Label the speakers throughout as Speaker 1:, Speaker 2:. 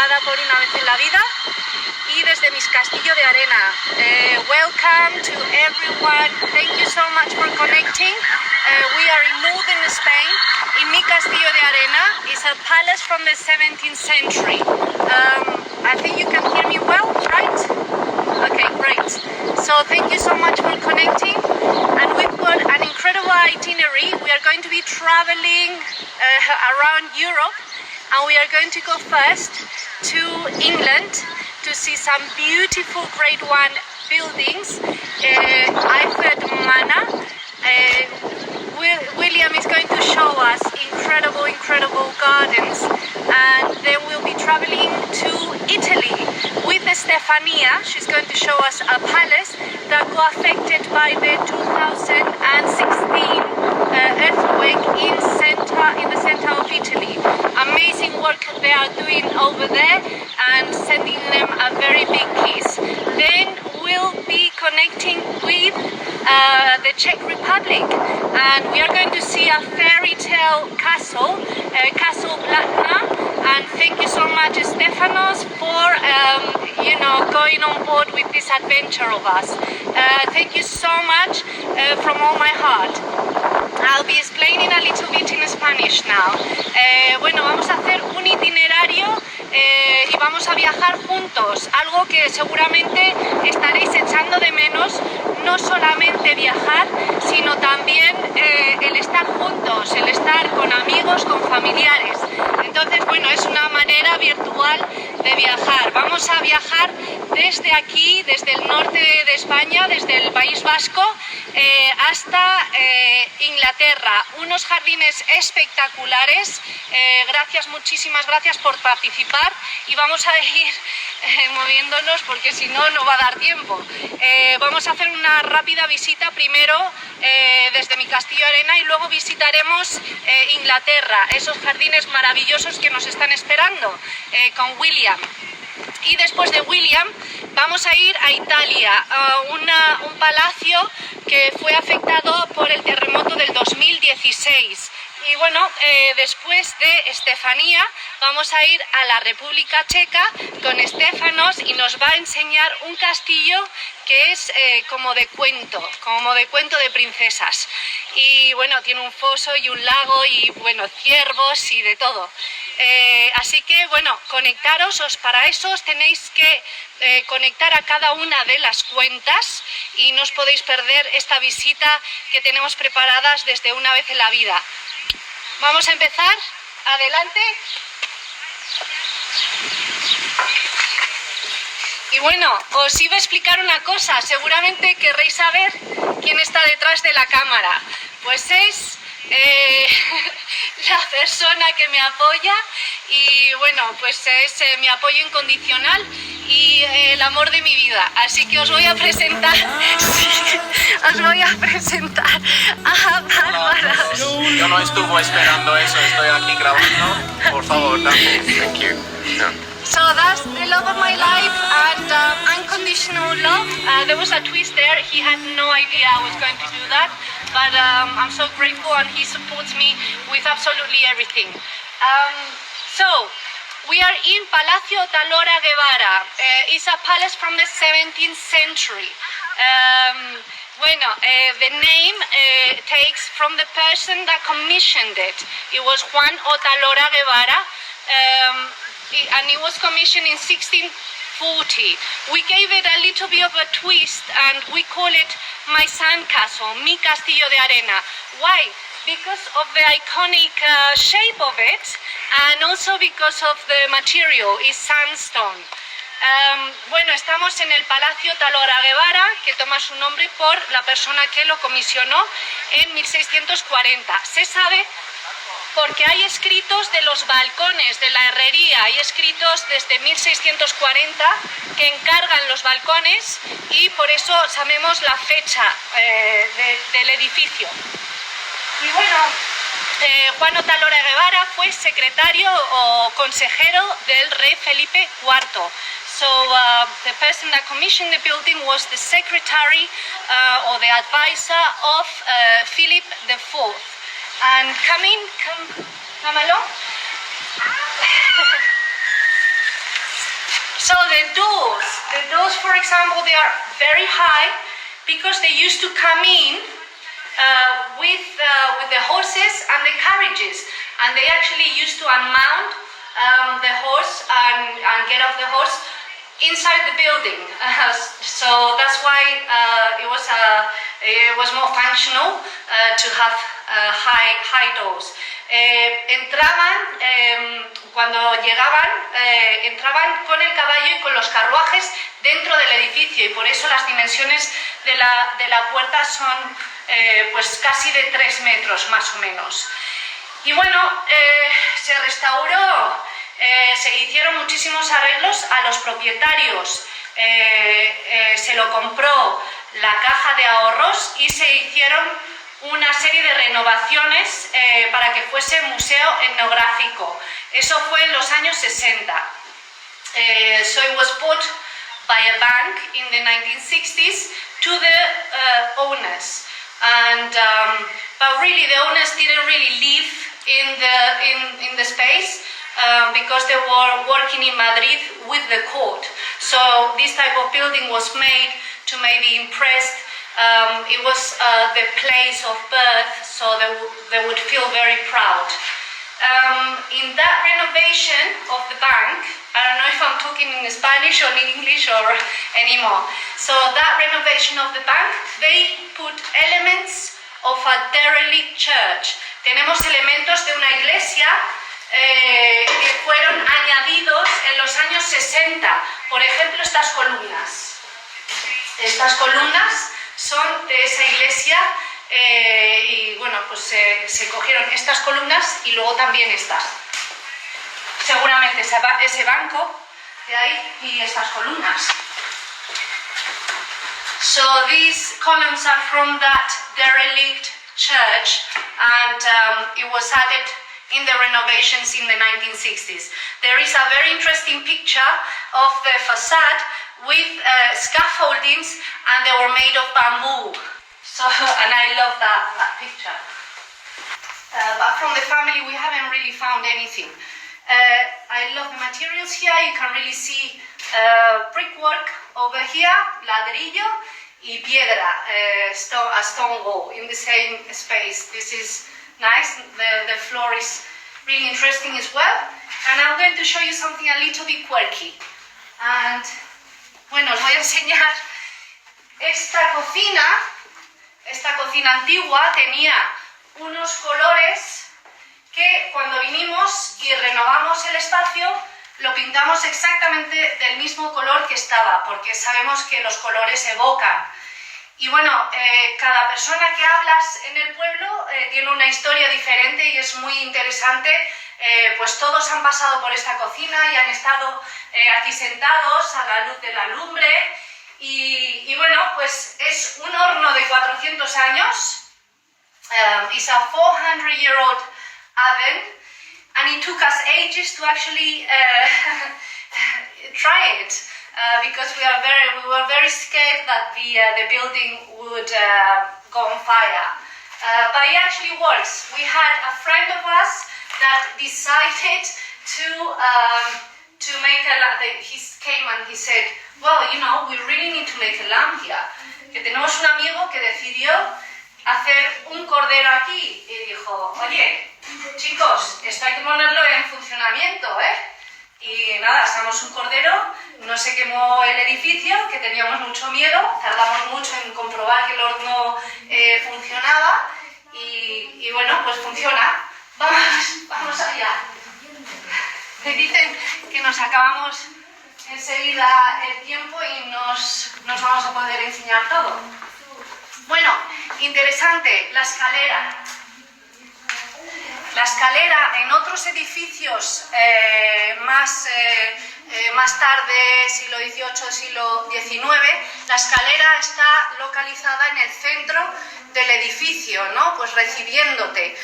Speaker 1: creada por Una Vez en la Vida y desde mis Castillo de Arena. Welcome to everyone. Thank you so much for connecting. We are in northern Spain, in mi Castillo de Arena. It's a palace from the 17th century. I think you can hear me well, right? Okay, great. So thank you so much for connecting. And we've got an incredible itinerary. We are going to be traveling around Europe, and we are going to go first to England to see some beautiful Grade 1 buildings, Iford Manor. William is going to show us incredible gardens, and then we'll be traveling to Italy with Stefania. She's going to show us a palace that got affected by the 2016 earthquake in the center of Italy. Amazing work they are doing over there, and sending them a very big kiss. Then we'll be connecting with the Czech Republic, and we are going to see a fairy tale castle, Castle Blatna. And thank you so much, Stefanos, for going on board with this adventure of us. Thank you so much from all my heart. I'll be explaining a little bit in Spanish now. Bueno, vamos a hacer un itinerario y vamos a viajar juntos, algo que seguramente estaréis echando de menos, no solamente viajar, sino también el estar juntos, el estar con amigos, con familiares. Entonces, bueno, es una manera virtual de viajar. Vamos a viajar desde aquí, desde el norte de España, desde el País Vasco, hasta Inglaterra. Unos jardines espectaculares. Gracias, muchísimas gracias por participar, y vamos a ir moviéndonos porque si no, no va a dar tiempo. Vamos a hacer una rápida visita primero desde mi Castillo de Arena, y luego visitaremos Inglaterra, esos jardines maravillosos que nos están esperando con William. Y después de William vamos a ir a Italia, a un palacio que fue afectado por el terremoto del 2016. Y bueno, después de Estefanía vamos a ir a la República Checa con Stefanos, y nos va a enseñar un castillo que es como de cuento de princesas. Y bueno, tiene un foso y un lago y bueno, ciervos y de todo. Así que bueno, conectaros, para eso os tenéis que conectar a cada una de las cuentas, y no os podéis perder esta visita que tenemos preparadas desde Una Vez en la Vida. Vamos a empezar, adelante. Y bueno, os iba a explicar una cosa, seguramente querréis saber quién está detrás de la cámara. Pues es la persona que me apoya, y bueno, pues es mi apoyo incondicional y el amor de mi vida. Así que os voy a presentar, a Bárbara.
Speaker 2: Yo no estuve esperando eso, estoy aquí grabando. Por favor, dame. Thank you. No.
Speaker 1: So that's the love of my life, and unconditional love. There was a twist there. He had no idea I was going to do that, but I'm so grateful, and he supports me with absolutely everything. So we are in Palacio Talora Guevara. It's a palace from the 17th century. The name takes from the person that commissioned it. It was Juan Otalora Guevara. And it was commissioned in 1640. We gave it a little bit of a twist, and we call it my sandcastle, mi Castillo de Arena. Why? Because of the iconic shape of it, and also because of the material, is sandstone. Estamos en el Palacio Talora Guevara, que toma su nombre por la persona que lo comisionó en 1640. Se sabe porque hay escritos de los balcones de la herrería, hay escritos desde 1640 que encargan los balcones, y por eso sabemos la fecha del edificio. Y bueno, Juan Otalora Guevara fue secretario o consejero del rey Felipe IV. So the person that commissioned the building was the secretary or the advisor of Philip IV. And come along. So the doors, for example, they are very high because they used to come in with the horses and the carriages, and they actually used to unmount the horse and get off the horse inside the building. So that's why it was more functional to have high doors. Cuando llegaban, entraban con el caballo y con los carruajes dentro del edificio, y por eso las dimensiones de la puerta son pues casi de 3 metros más o menos. Y bueno, se restauró, se hicieron muchísimos arreglos a los propietarios, se lo compró la caja de ahorros y se hicieron una serie de renovaciones para que fuese museo etnográfico. Eso fue en los años 60. So it was bought by a bank in the 1960s to the owners, and but really the owners didn't really live in the space because they were working in Madrid with the court. So this type of building was made to maybe impress. It was the place of birth, so they would feel very proud. In that renovation of the bank, I don't know if I'm talking in Spanish or in English or anymore. So that renovation of the bank, they put elements of a derelict church. Tenemos elementos de una iglesia que fueron añadidos en los años 60. Por ejemplo, estas columnas. Estas columnas son de esa iglesia y bueno, pues se cogieron estas columnas y luego también estas. Seguramente ese banco de ahí y estas columnas. So these columns are from that derelict church, and it was added in the renovations in the 1960s. There is a very interesting picture of the facade with scaffoldings, and they were made of bamboo. So, and I love that picture. But from the family, we haven't really found anything. I love the materials here. You can really see brickwork over here, ladrillo y piedra, a stone wall in the same space. This is nice. The floor is really interesting as well. And I'm going to show you something a little bit quirky. And bueno, os voy a enseñar esta cocina antigua tenía unos colores que cuando vinimos y renovamos el espacio lo pintamos exactamente del mismo color que estaba, porque sabemos que los colores evocan. Y bueno, cada persona que hablas en el pueblo tiene una historia diferente y es muy interesante. Pues todos han pasado por esta cocina y han estado aquí sentados a la luz de la lumbre. Y bueno, pues es un horno de 400 años. It's a 400-year-old oven, and it took us ages to actually try it because we were very scared that the building would go on fire. But it actually works. We had a friend of us that decided to make a lamp. He came and he said, well, you know, we really need to make a lamp here. Que tenemos un amigo que decidió hacer un cordero aquí y dijo, oye, chicos, esto hay que ponerlo en funcionamiento, ¿eh? Y nada, hacemos un cordero, no se quemó el edificio, que teníamos mucho miedo, tardamos mucho en comprobar que el horno funcionaba y bueno, pues funciona. Vamos allá. Me dicen que nos acabamos enseguida el tiempo y nos vamos a poder enseñar todo. Bueno, interesante, la escalera. La escalera en otros edificios más tarde, siglo XVIII, siglo XIX, la escalera está localizada en el centro del edificio, ¿no? Pues recibiéndote.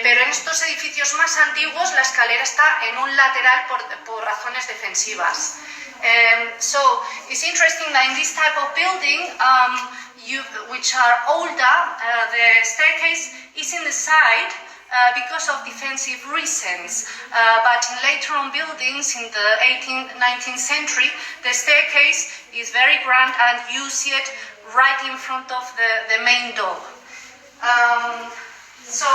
Speaker 1: Pero en estos edificios más antiguos la escalera está en un lateral por razones defensivas. So it's interesting that in this type of building, which are older, the staircase is in the side because of defensive reasons. But in later on buildings in the 18th, 19th century, the staircase is very grand and you see it right in front of the main door. So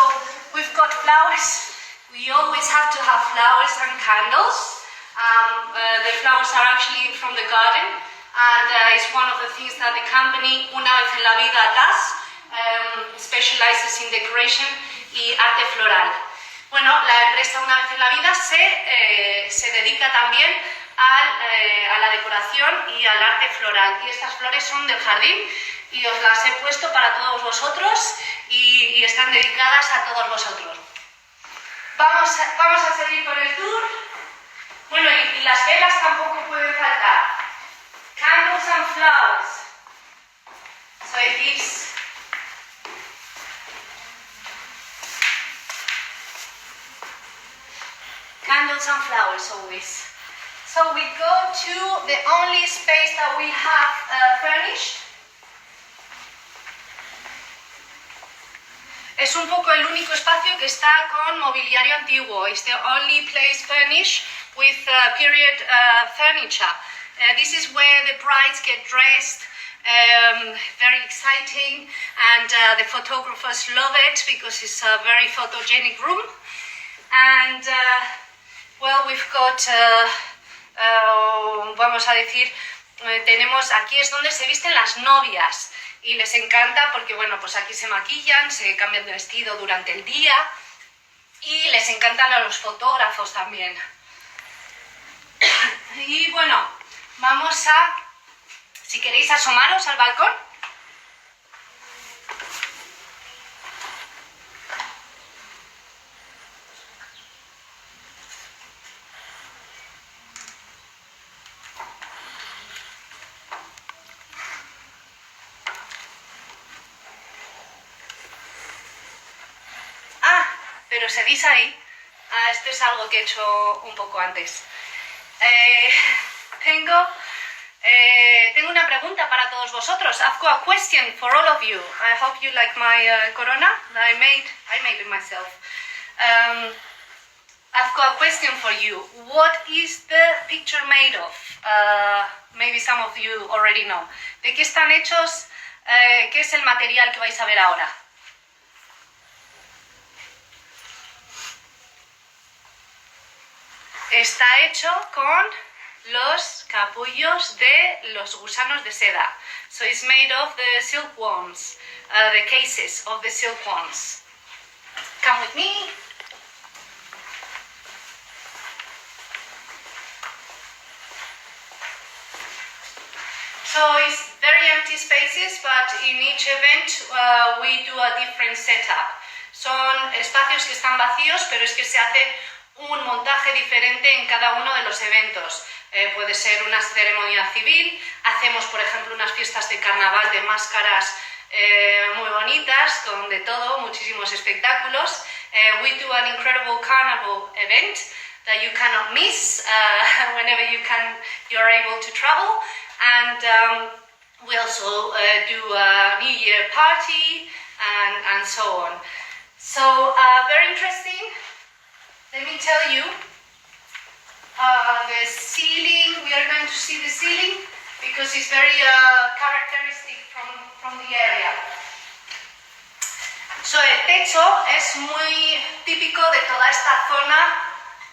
Speaker 1: we've got flowers. We always have to have flowers and candles. The flowers are actually from the garden, and it's one of the things that the company Una Vez en la Vida does. Specializes in decoration y arte floral. Bueno, la empresa Una Vez en la Vida se dedica también a la decoración y al arte floral. Y estas flores son del jardín y os las he puesto para todos vosotros y están dedicadas a todos vosotros. Vamos a seguir con el tour. Bueno, y las velas tampoco pueden faltar. Candles and flowers. So it gives candles and flowers always. So we go to the only space that we have furnished. Es un poco el único espacio que está con mobiliario antiguo. It's the only place furnished with period furniture. This is where the brides get dressed. Very exciting, and the photographers love it because it's a very photogenic room. And well, we've got, vamos a decir, tenemos, aquí es donde se visten las novias y les encanta porque, bueno, pues aquí se maquillan, se cambian de vestido durante el día y les encantan a los fotógrafos también. Y bueno, vamos a, si queréis asomaros al balcón. Pero seguís ahí. Esto es algo que he hecho un poco antes. Tengo una pregunta para todos vosotros. I've got a question for all of you. I hope you like my corona that I made it myself. I've got a question for you. What is the picture made of? Maybe some of you already know. ¿De qué están hechos? ¿Qué es el material que vais a ver ahora? Está hecho con los capullos de los gusanos de seda. So it's made of the silkworms, the cases of the silkworms. Come with me. So it's very empty spaces, but in each event we do a different setup. Son espacios que están vacíos, pero es que se hace un montaje diferente en cada uno de los eventos. Puede ser una ceremonia civil, hacemos por ejemplo unas fiestas de carnaval de máscaras muy bonitas, con de todo, muchísimos espectáculos. We do an incredible carnival event that you cannot miss whenever you're able to travel, and we also do a New Year party and so on. So very interesting. Let me tell you, the ceiling, we are going to see the ceiling because it's very characteristic from the area. So el techo es muy típico de toda esta zona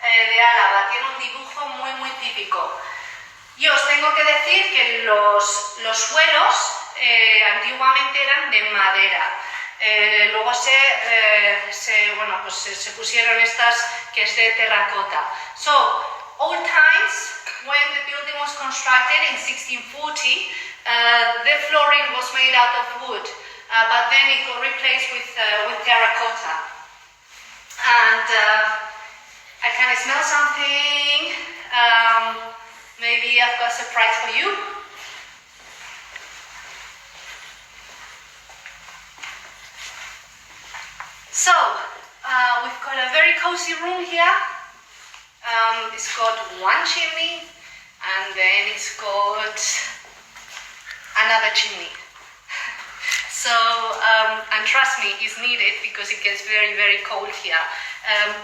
Speaker 1: de Álava, tiene un dibujo muy típico. Y os tengo que decir que los suelos antiguamente eran de madera. Luego se pusieron estas que es de terracota. So, old times, when the building was constructed in 1640, the flooring was made out of wood, but then it got replaced with terracotta. And I can smell something. Maybe I've got a surprise for you. So, we've got a very cozy room here. It's got one chimney, and then it's got another chimney. So, and trust me, it's needed because it gets very, very cold here.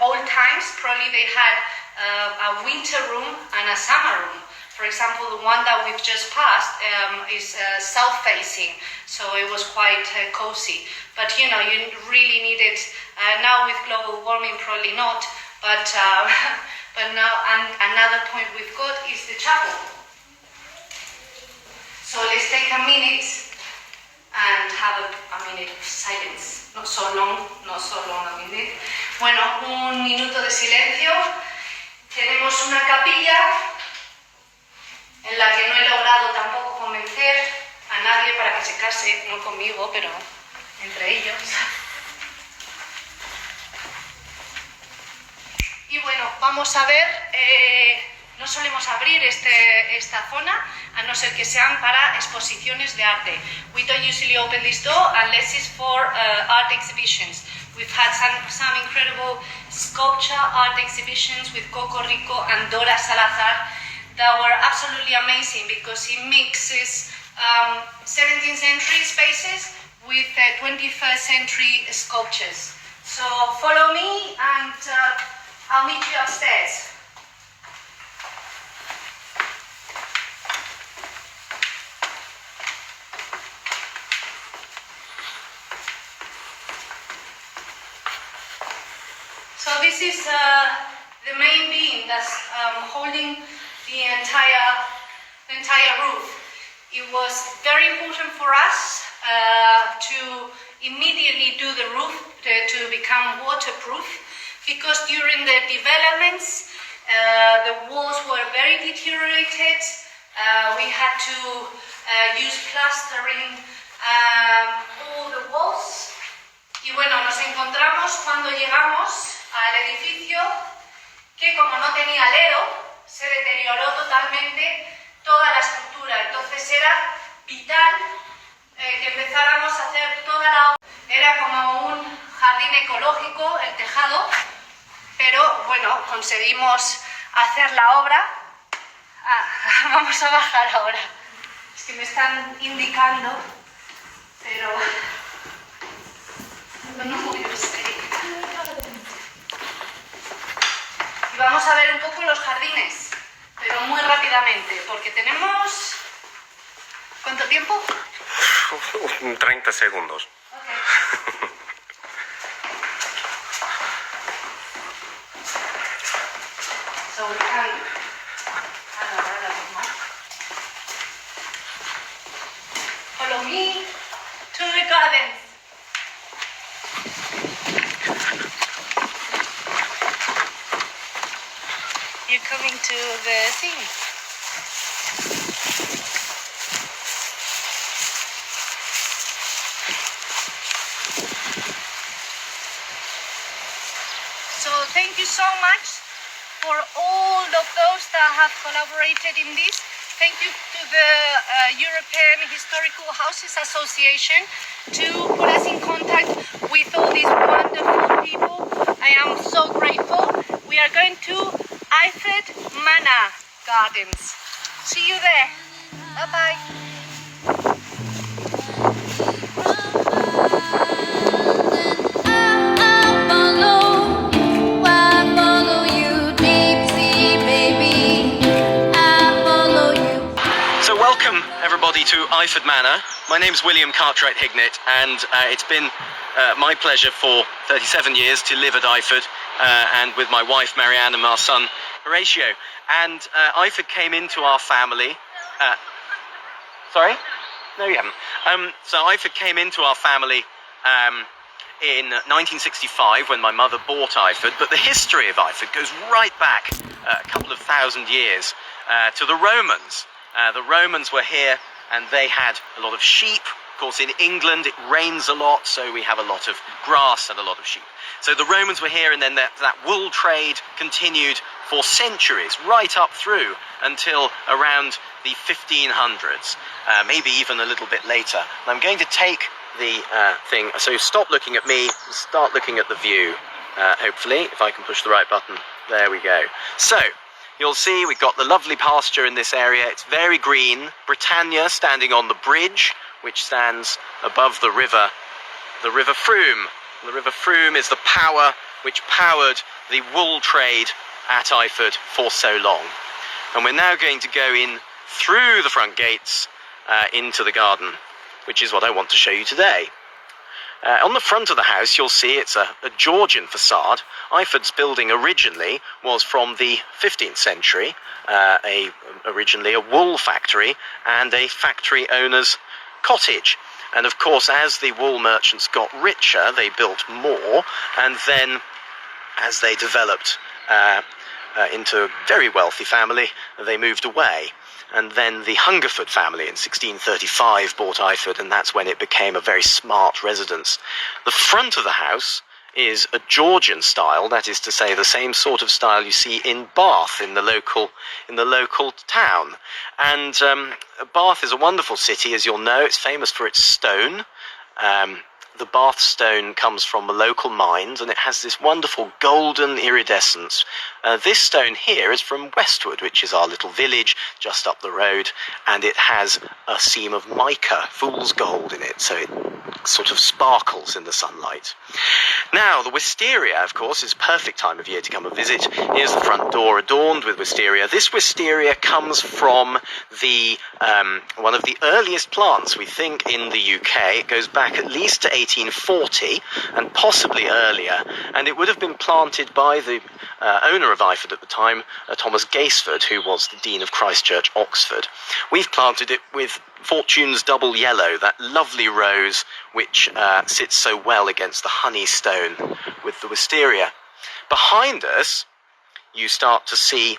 Speaker 1: Old times, probably they had a winter room and a summer room. For example, the one that we've just passed is south-facing, so it was quite cozy. But you know, you really need it now with global warming, probably not. But but now, and another point we've got is the chapel. So let's take a minute and have a minute of silence. Not so long a minute. Bueno, un minuto de silencio. Tenemos una capilla en la que no he logrado tampoco convencer a nadie para que se case, no conmigo, pero entre ellos. Y bueno, vamos a ver, no solemos abrir esta zona, a no ser que sean para exposiciones de arte. We don't usually open this door unless it's for art exhibitions. We've had some incredible sculpture art exhibitions with Coco Rico and Dora Salazar that were absolutely amazing because it mixes 17th century spaces with 21st century sculptures. So follow me and I'll meet you upstairs. So this is the main beam that's holding the entire roof. It was very important for us to immediately do the roof to become waterproof, because during the developments the walls were very deteriorated. We had to use plastering all the walls. Y bueno, nos encontramos cuando llegamos al edificio que, como no tenía alero, se deterioró totalmente toda la estructura. Entonces era vital que empezáramos a hacer toda la obra. Era como un jardín ecológico, el tejado, pero bueno, conseguimos hacer la obra. Vamos a bajar ahora. Es que me están indicando, pero no voy a seguir. Y vamos a ver un poco los jardines, pero muy rápidamente, porque tenemos... ¿Cuánto tiempo?
Speaker 2: 30 segundos.
Speaker 1: Okay. So we can... Follow me to the gardens. You're coming to the thing. So thank you so much for all of those that have collaborated in this. Thank you to the European Historical Houses Association to put us in contact with all these wonderful people. I am so grateful. We are going to Iford Manor Gardens. See you there. Bye-bye.
Speaker 2: So welcome everybody to Iford Manor. My name's William Cartwright Hignett, and it's been my pleasure for 37 years to live at Iford, and with my wife Marianne and our son Horatio. And Iford came into our family. Sorry? No, you haven't. So Iford came into our family in 1965 when my mother bought Iford. But the history of Iford goes right back a couple of thousand years to the Romans. The Romans were here and they had a lot of sheep. Of course, in England it rains a lot, so we have a lot of grass and a lot of sheep. So the Romans were here, and then that wool trade continued for centuries, right up through until around the 1500s, maybe even a little bit later. And I'm going to take the thing, so stop looking at me, start looking at the view, hopefully, if I can push the right button. There we go. So, you'll see we've got the lovely pasture in this area. It's very green. Britannia standing on the bridge which stands above the River Frome. The River Frome is the power which powered the wool trade at Iford for so long. And we're now going to go in through the front gates into the garden, which is what I want to show you today. On the front of the house, you'll see it's a Georgian facade. Iford's building originally was from the 15th century, originally a wool factory and a factory owner's cottage. And of course, as the wool merchants got richer, they built more, and then as they developed into a very wealthy family, they moved away. And then the Hungerford family in 1635 bought Iford, and that's when it became a very smart residence. The front of the house is a Georgian style, that is to say the same sort of style you see in Bath, in the local town. And Bath is a wonderful city, as you'll know. It's famous for its stone. The Bath stone comes from the local mines, and it has this wonderful golden iridescence. This stone here is from Westwood, which is our little village just up the road, and it has a seam of mica, fool's gold, in it, so it sort of sparkles in the sunlight. Now, the wisteria, of course, is a perfect time of year to come and visit. Here's the front door adorned with wisteria. This wisteria comes from the one of the earliest plants, we think, in the UK. It goes back at least to 1840 and possibly earlier, and it would have been planted by the owner of Iford at the time, Thomas Gaisford, who was the Dean of Christ Church, Oxford. We've planted it with Fortune's double yellow, that lovely rose which sits so well against the honey stone with the wisteria. Behind us, you start to see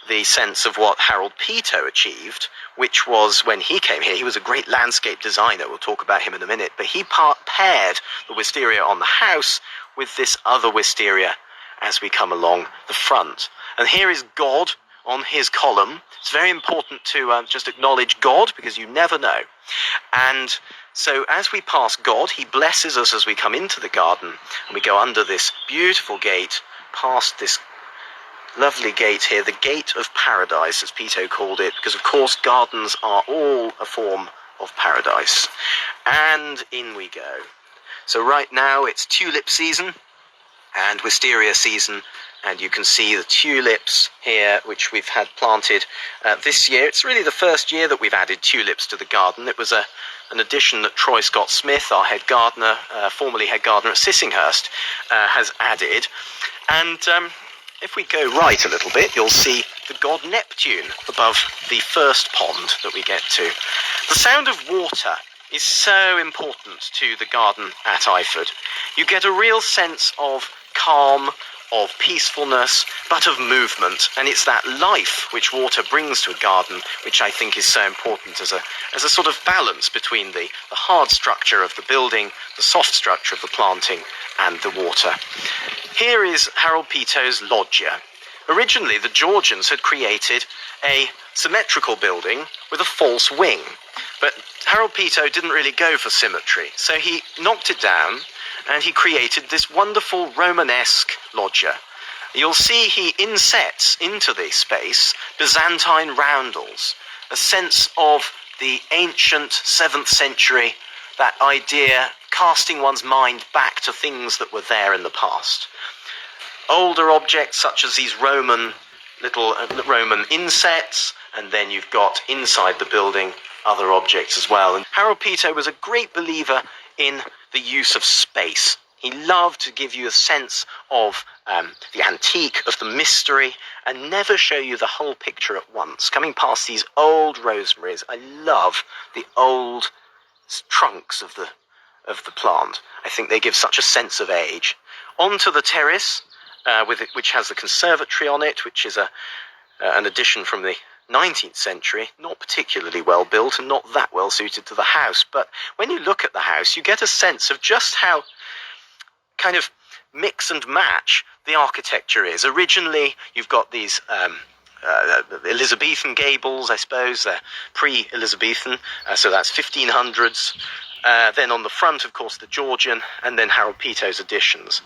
Speaker 2: the sense of what Harold Peto achieved, which was, when he came here, he was a great landscape designer. We'll talk about him in a minute, but he paired the wisteria on the house with this other wisteria as we come along the front. And here is God on his column. It's very important to just acknowledge God, because you never know. And so as we pass God, he blesses us as we come into the garden, and we go under this beautiful gate, past this lovely gate here, the Gate of Paradise, as Peto called it, because of course gardens are all a form of paradise. And in we go. So right now it's tulip season and wisteria season, and you can see the tulips here, which we've had planted this year. It's really the first year that we've added tulips to the garden. It was an addition that Troy Scott Smith, our head gardener, formerly head gardener at Sissinghurst, has added. And if we go right a little bit, you'll see the god Neptune above the first pond that we get to. The sound of water is so important to the garden at Iford. You get a real sense of calm, of peacefulness, but of movement, and it's that life which water brings to a garden which I think is so important as a sort of balance between the hard structure of the building, the soft structure of the planting, and the water. Here is Harold Peto's loggia. Originally, the Georgians had created a symmetrical building with a false wing, but Harold Peto didn't really go for symmetry, so he knocked it down and he created this wonderful Romanesque loggia. You'll see he insets into the space Byzantine roundels, a sense of the ancient 7th century, that idea, casting one's mind back to things that were there in the past. Older objects such as these Roman insets, and then you've got inside the building other objects as well. And Harold Peto was a great believer in the use of space. He loved to give you a sense of the antique, of the mystery, and never show you the whole picture at once. Coming past these old rosemaries, I love the old trunks of the plant. I think they give such a sense of age. Onto the terrace, which has the conservatory on it, which is an addition from the 19th century, not particularly well built and not that well suited to the house. But when you look at the house, you get a sense of just how kind of mix and match the architecture is. Originally, you've got these Elizabethan gables, I suppose. They're pre-Elizabethan, so that's 1500s. Then on the front, of course, the Georgian, and then Harold Peto's additions.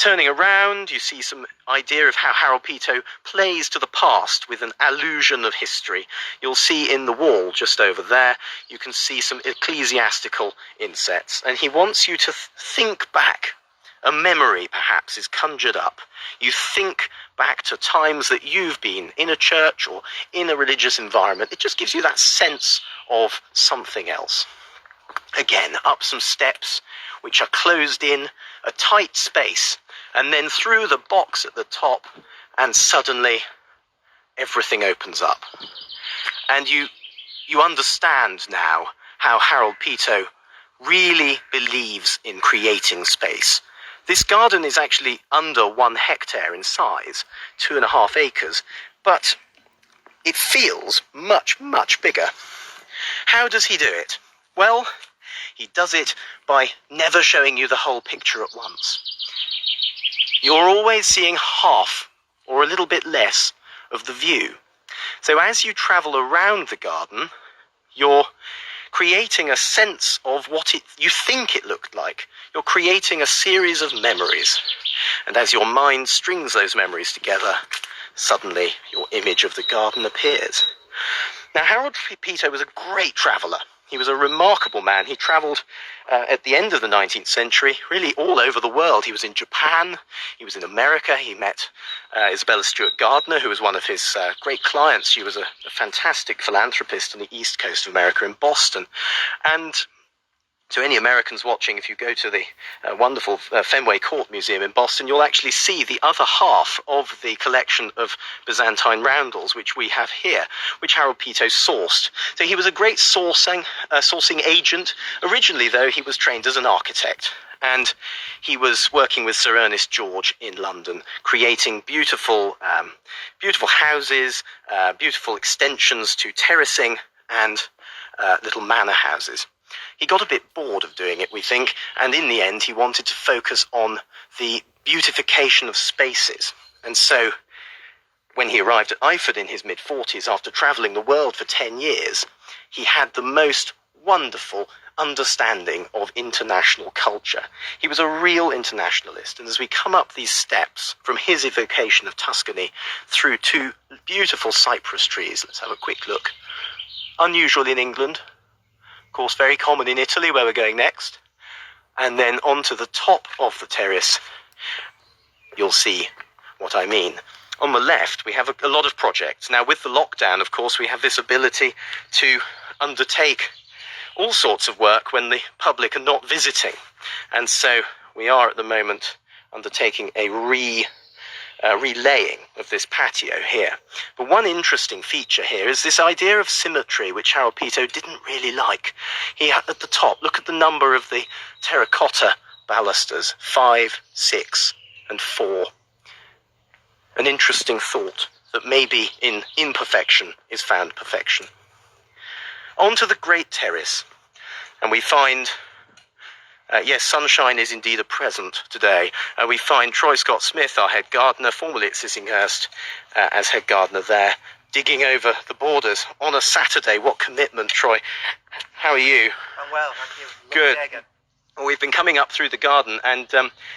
Speaker 2: Turning around, you see some idea of how Harold Peto plays to the past with an allusion of history. You'll see in the wall just over there, you can see some ecclesiastical insets, and he wants you to think back. A memory, perhaps, is conjured up. You think back to times that you've been in a church or in a religious environment. It just gives you that sense of something else. Again, up some steps which are closed in, a tight space, and then through the box at the top, and suddenly everything opens up. And you understand now how Harold Peto really believes in creating space. This garden is actually under 1 hectare in size, 2.5 acres, but it feels much, much bigger. How does he do it? Well, he does it by never showing you the whole picture at once. You're always seeing half or a little bit less of the view. So as you travel around the garden, you're creating a sense of what you think it looked like. You're creating a series of memories. And as your mind strings those memories together, suddenly your image of the garden appears. Now, Harold Peto was a great traveller. He was a remarkable man. He travelled at the end of the 19th century, really all over the world. He was in Japan, he was in America, he met Isabella Stewart Gardner, who was one of his great clients. She was a fantastic philanthropist on the east coast of America in Boston. And to any Americans watching, if you go to the wonderful Fenway Court Museum in Boston, you'll actually see the other half of the collection of Byzantine roundels, which we have here, which Harold Peto sourced. So he was a great sourcing agent. Originally, though, he was trained as an architect, and he was working with Sir Ernest George in London, creating beautiful houses, beautiful extensions to terracing, and little manor houses. He got a bit bored of doing it, we think, and in the end he wanted to focus on the beautification of spaces. And so when he arrived at Iford in his mid-40s, after travelling the world for 10 years, he had the most wonderful understanding of international culture. He was a real internationalist, and as we come up these steps from his evocation of Tuscany through 2 beautiful cypress trees, let's have a quick look. Unusual in England, of course very common in Italy, where we're going next. And then onto the top of the terrace, you'll see what I mean. On the left, we have a lot of projects. Now, with the lockdown, of course, we have this ability to undertake all sorts of work when the public are not visiting. And so we are at the moment undertaking a relaying of this patio here. But one interesting feature here is this idea of symmetry, which Harold Peto didn't really like. He had at the top, look at the number of the terracotta balusters, 5, 6, and 4. An interesting thought that maybe in imperfection is found perfection. Onto the great terrace, and we find yes, sunshine is indeed a present today. We find Troy Scott Smith, our head gardener, formerly at Sissinghurst, as head gardener there, digging over the borders on a Saturday. What commitment, Troy. How are you?
Speaker 3: I'm well, thank you.
Speaker 2: Good.
Speaker 3: Again.
Speaker 2: Well, we've been coming up through the garden and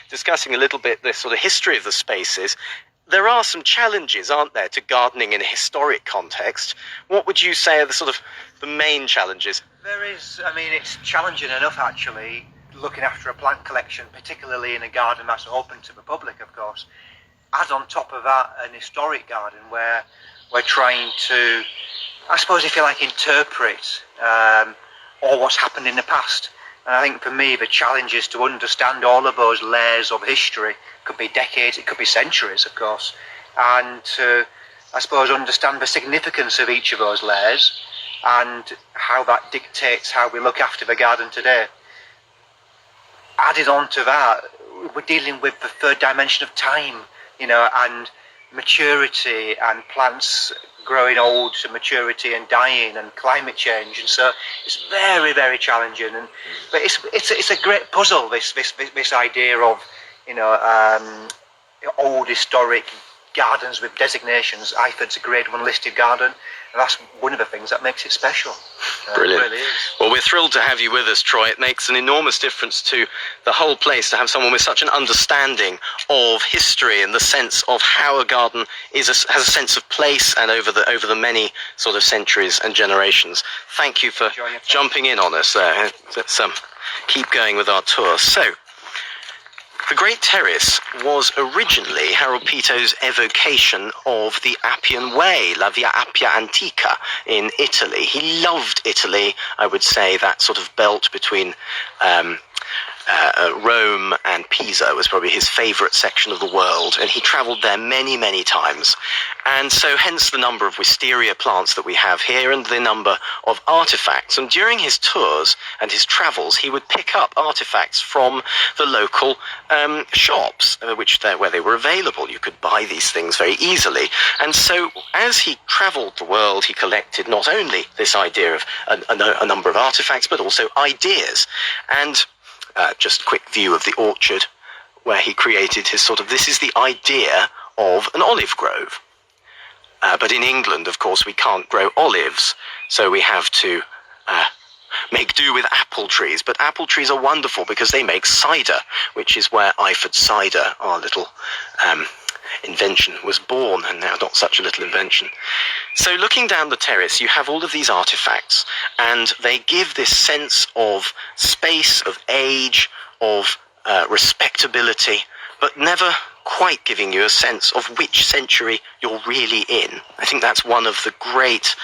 Speaker 2: discussing a little bit the sort of history of the spaces. There are some challenges, aren't there, to gardening in a historic context. What would you say are the main challenges?
Speaker 3: There is, it's challenging enough actually, looking after a plant collection, particularly in a garden that's open to the public, of course. Add on top of that an historic garden where we're trying to, I suppose if you like, interpret all what's happened in the past. And I think for me the challenge is to understand all of those layers of history. It could be decades, it could be centuries, of course, and to, I suppose, understand the significance of each of those layers and how that dictates how we look after the garden today. Added on to that, we're dealing with the third dimension of time, and maturity and plants growing old to maturity and dying and climate change, and so it's very, very challenging. But it's a great puzzle. This idea of old historic gardens with designations. Iford's a Grade 1 listed garden, and that's one of the things that makes it special.
Speaker 2: Brilliant.
Speaker 3: It really is.
Speaker 2: Well, we're thrilled to have you with us, Troy. It makes an enormous difference to the whole place to have someone with such an understanding of history and the sense of how a garden has a sense of place and over the many sort of centuries and generations. Thank you for jumping in on us there. Let's keep going with our tour. So, the Great Terrace was originally Harold Pito's evocation of the Appian Way, La Via Appia Antica in Italy. He loved Italy, I would say, that sort of belt between Rome and Pisa was probably his favourite section of the world, and he travelled there many, many times. And so hence the number of wisteria plants that we have here and the number of artefacts. And during his tours and his travels, he would pick up artefacts from the local shops, where they were available. You could buy these things very easily. And so as he travelled the world, he collected not only this idea of a number of artefacts, but also ideas. And just a quick view of the orchard where he created his this is the idea of an olive grove. But in England, of course, we can't grow olives, so we have to make do with apple trees. But apple trees are wonderful because they make cider, which is where Iford cider, our little invention, was born, and now not such a little invention. So looking down the terrace, you have all of these artifacts, and they give this sense of space, of age, of respectability, but never quite giving you a sense of which century you're really in. I think that's one of the great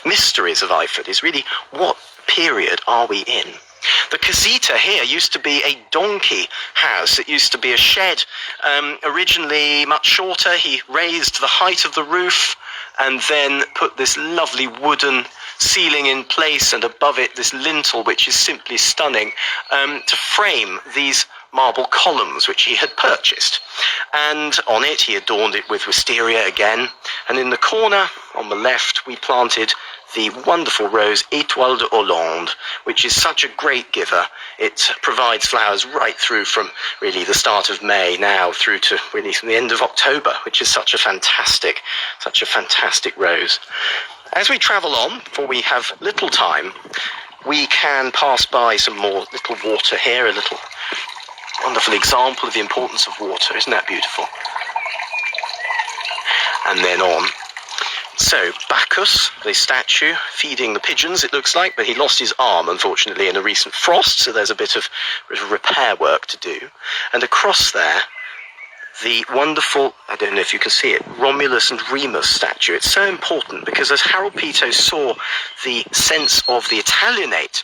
Speaker 2: mysteries of Iford, is really what period are we in? The casita here used to be a donkey house. It used to be a shed, originally much shorter. He raised the height of the roof and then put this lovely wooden ceiling in place, and above it this lintel, which is simply stunning, to frame these marble columns which he had purchased. And on it he adorned it with wisteria again, and in the corner on the left we planted the wonderful rose Étoile de Hollande, which is such a great giver. It provides flowers right through from really the start of May now through to really from the end of October, which is such a fantastic rose. As we travel on, for we have little time, we can pass by some more little water here, a little wonderful example of the importance of water. Isn't that beautiful? And then on. So, Bacchus, the statue, feeding the pigeons, it looks like, but he lost his arm, unfortunately, in a recent frost, so there's a bit of repair work to do. And across there, the wonderful, I don't know if you can see it, Romulus and Remus statue. It's so important because as Harold Pito saw the sense of the Italianate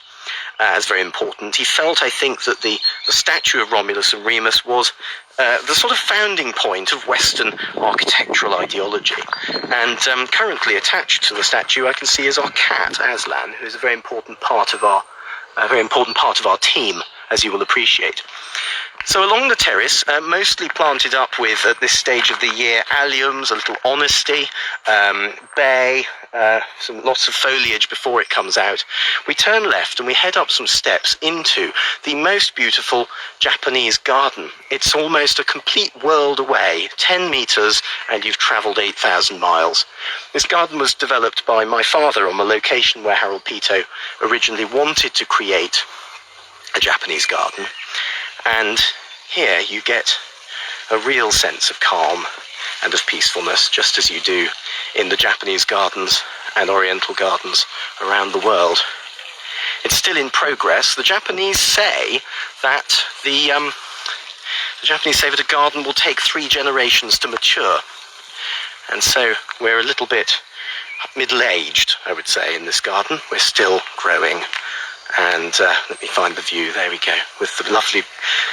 Speaker 2: as very important, he felt, I think, that the statue of Romulus and Remus was the sort of founding point of Western architectural ideology. And currently attached to the statue, I can see, is our cat Aslan, who is a very important part of our team, as you will appreciate. So along the terrace, mostly planted up with, at this stage of the year, alliums, a little honesty, bay, lots of foliage before it comes out. We turn left and we head up some steps into the most beautiful Japanese garden. It's almost a complete world away, 10 meters, and you've traveled 8,000 miles. This garden was developed by my father on the location where Harold Pito originally wanted to create a Japanese garden. And here you get a real sense of calm and of peacefulness, just as you do in the Japanese gardens and Oriental gardens around the world. It's still in progress. The Japanese say that a garden will take 3 generations to mature. And so we're a little bit middle-aged, I would say, in this garden. We're still growing. And let me find the view. There we go, with the lovely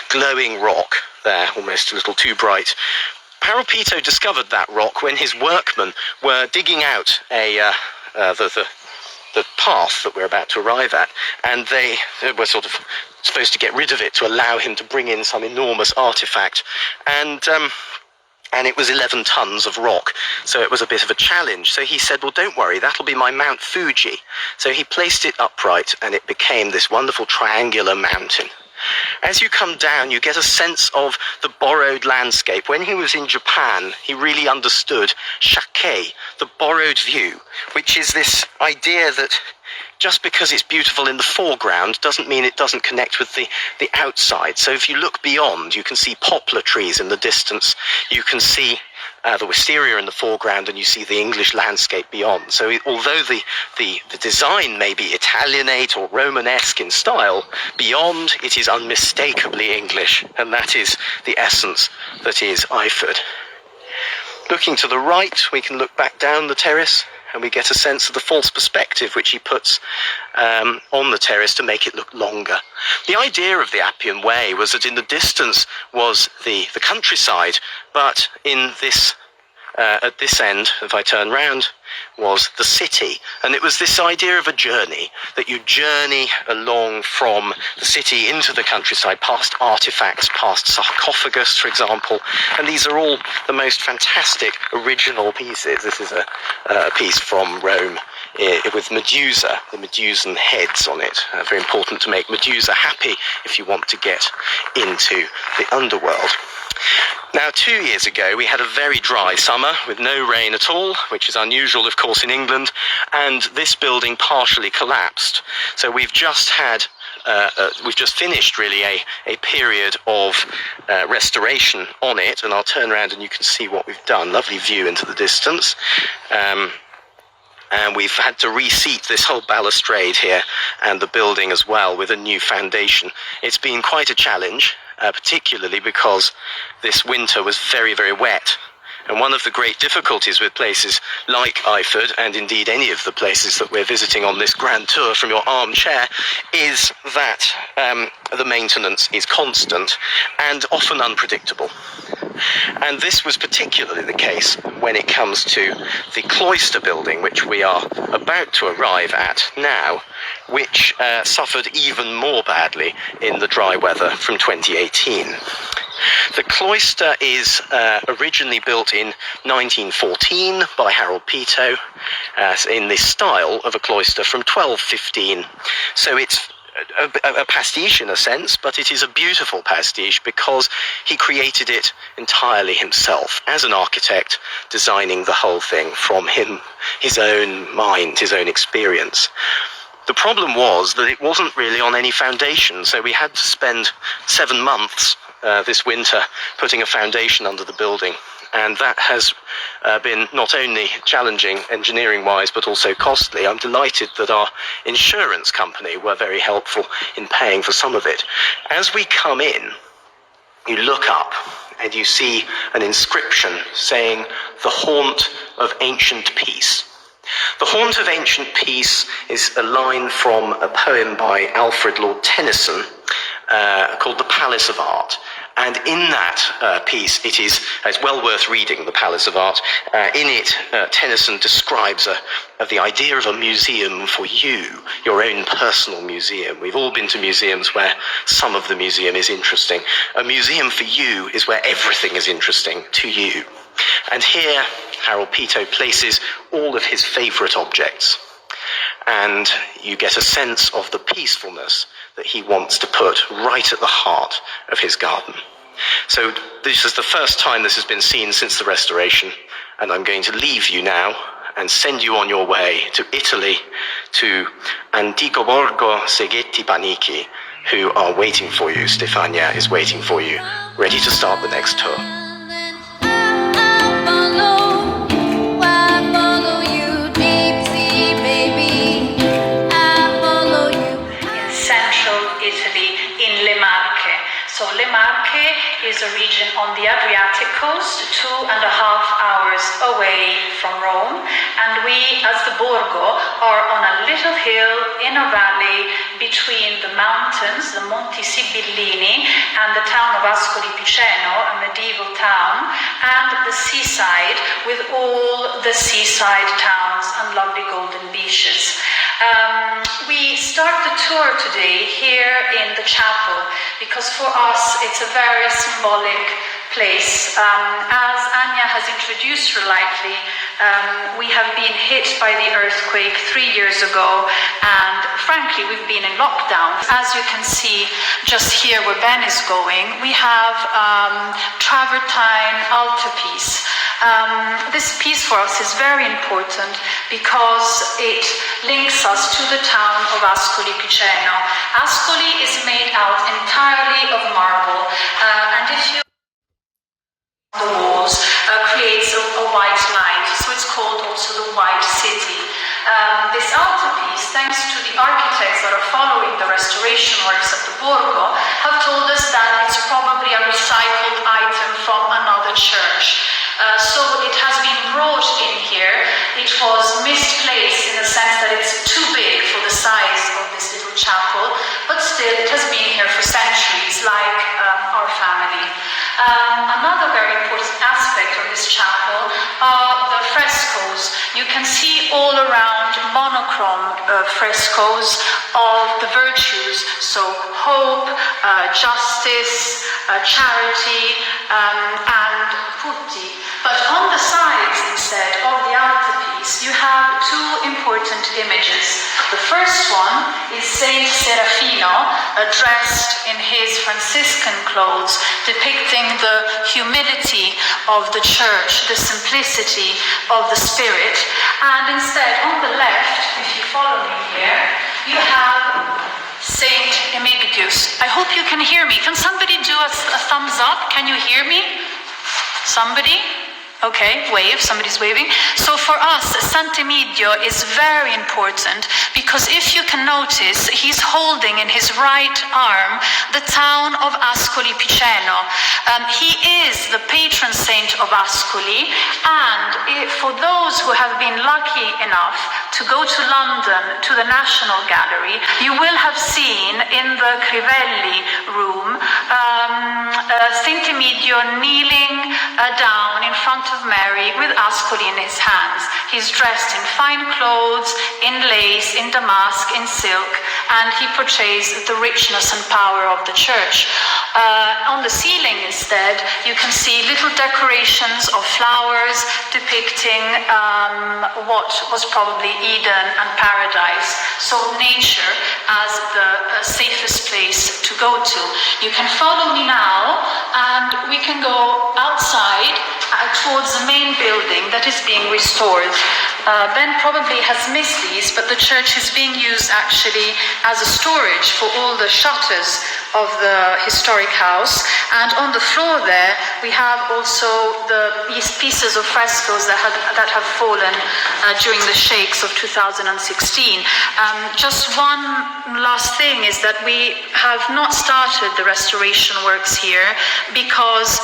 Speaker 2: glowing rock there, almost a little too bright. Harold Pito discovered that rock when his workmen were digging out the path that we're about to arrive at, and they were sort of supposed to get rid of it to allow him to bring in some enormous artifact. And it was 11 tons of rock, so it was a bit of a challenge. So he said, well, don't worry, that'll be my Mount Fuji. So he placed it upright, and it became this wonderful triangular mountain. As you come down, you get a sense of the borrowed landscape. When he was in Japan, he really understood shake, the borrowed view, which is this idea that just because it's beautiful in the foreground doesn't mean it doesn't connect with the outside. So if you look beyond, you can see poplar trees in the distance, you can see the wisteria in the foreground, and you see the English landscape beyond. So although the design may be Italianate or Romanesque in style, beyond it is unmistakably English, and that is the essence that is Iford. Looking to the right, we can look back down the terrace, and we get a sense of the false perspective which he puts on the terrace to make it look longer. The idea of the Appian Way was that in the distance was the countryside, but in this at this end, if I turn round, was the city. And it was this idea of a journey, that you journey along from the city into the countryside, past artifacts, past sarcophagus, for example. And these are all the most fantastic original pieces. This is a piece from Rome with Medusa, the Medusan heads on it. Very important to make Medusa happy if you want to get into the underworld. Now, 2 years ago, we had a very dry summer with no rain at all, which is unusual, of course, in England, and this building partially collapsed. So we've just finished, really, a period of restoration on it, and I'll turn around and you can see what we've done. Lovely view into the distance. And we've had to reseat this whole balustrade here and the building as well with a new foundation. It's been quite a challenge, particularly because this winter was very, very wet. And one of the great difficulties with places like Iford, and indeed any of the places that we're visiting on this grand tour from your armchair, is that the maintenance is constant and often unpredictable. And this was particularly the case when it comes to the cloister building, which we are about to arrive at now, which suffered even more badly in the dry weather from 2018. The cloister is originally built in 1914 by Harold Peto in the style of a cloister from 1215. So it's a pastiche in a sense, but it is a beautiful pastiche because he created it entirely himself as an architect, designing the whole thing from his own mind, his own experience. The problem was that it wasn't really on any foundation, so we had to spend 7 months this winter putting a foundation under the building, and that has been not only challenging engineering-wise but also costly. I'm delighted that our insurance company were very helpful in paying for some of it. As we come in, you look up and you see an inscription saying, "The Haunt of Ancient Peace." The Haunt of Ancient Peace is a line from a poem by Alfred Lord Tennyson called The Palace of Art. And in that piece, it's well worth reading, The Palace of Art. In it, Tennyson describes the idea of a museum for you, your own personal museum. We've all been to museums where some of the museum is interesting. A museum for you is where everything is interesting to you. And here, Harold Peto places all of his favourite objects. And you get a sense of the peacefulness that he wants to put right at the heart of his garden. So this is the first time this has been seen since the restoration, and I'm going to leave you now and send you on your way to Italy, to Antico Borgo, Seghetti, Panichi, who are waiting for you. Stefania is waiting for you, ready to start the next tour.
Speaker 1: So Le Marche is a region on the Adriatic coast, 2.5 hours away from Rome, and we, as the Borgo, are on a little hill in a valley between the mountains, the Monti Sibillini, and the town of Ascoli Piceno, a medieval town, and the seaside, with all the seaside towns and lovely golden beaches. We start the tour today here in the chapel because for us it's a very symbolic place. As Anya has introduced her lightly, we
Speaker 4: We have been hit by the earthquake 3 years ago, and frankly, we've been in lockdown. As you can see, just here where Ben is going, we have travertine altarpiece. This piece for us is very important because it links us to the town of Ascoli Piceno. Ascoli is made out entirely of marble, and if you the walls creates a white light, so it's called also the White City. This altarpiece, thanks to the architects that are following the restoration works at the Borgo, have told us that it's probably a recycled item from another church. So it has been brought in here. It was misplaced in the sense that it's too big for the size of this little chapel, but still it has been here for centuries, like our family. Another very important aspect of this chapel are the frescoes. You can see all around monochrome frescoes of the virtues, so hope, justice, charity, and putti. But on the sides, instead of the altarpiece, you have two important images. The first one is Saint Serafino, dressed in his Franciscan clothes, depicting the humility of the church, the simplicity of the spirit. And instead, on the left, if you follow me here, you have Saint Emigdius. I hope you can hear me. Can somebody do a thumbs up? Can you hear me? Somebody? Okay, wave, somebody's waving. So for us, Sant'Emidio is very important because if you can notice, he's holding in his right arm the town of Ascoli Piceno. He is the patron saint of Ascoli, and for those who have been lucky enough to go to London, to the National Gallery, you will have seen in the Crivelli room Sant'Emidio kneeling down in front of Mary with Ascoli in his hands. He's dressed in fine clothes, in lace, in damask, in silk, and he portrays the richness and power of the church. On the ceiling instead, you can see little decorations of flowers depicting what was probably Eden and paradise, so nature as the safest place to go to. You can follow me now, and we can go outside towards the main building that is being restored. Ben probably has missed these, but the church is being used actually as a storage for all the shutters of the historic house. And on the floor there, we have also these pieces of frescoes that have fallen during the shakes of 2016. Just one last thing is that we have not started the restoration works here because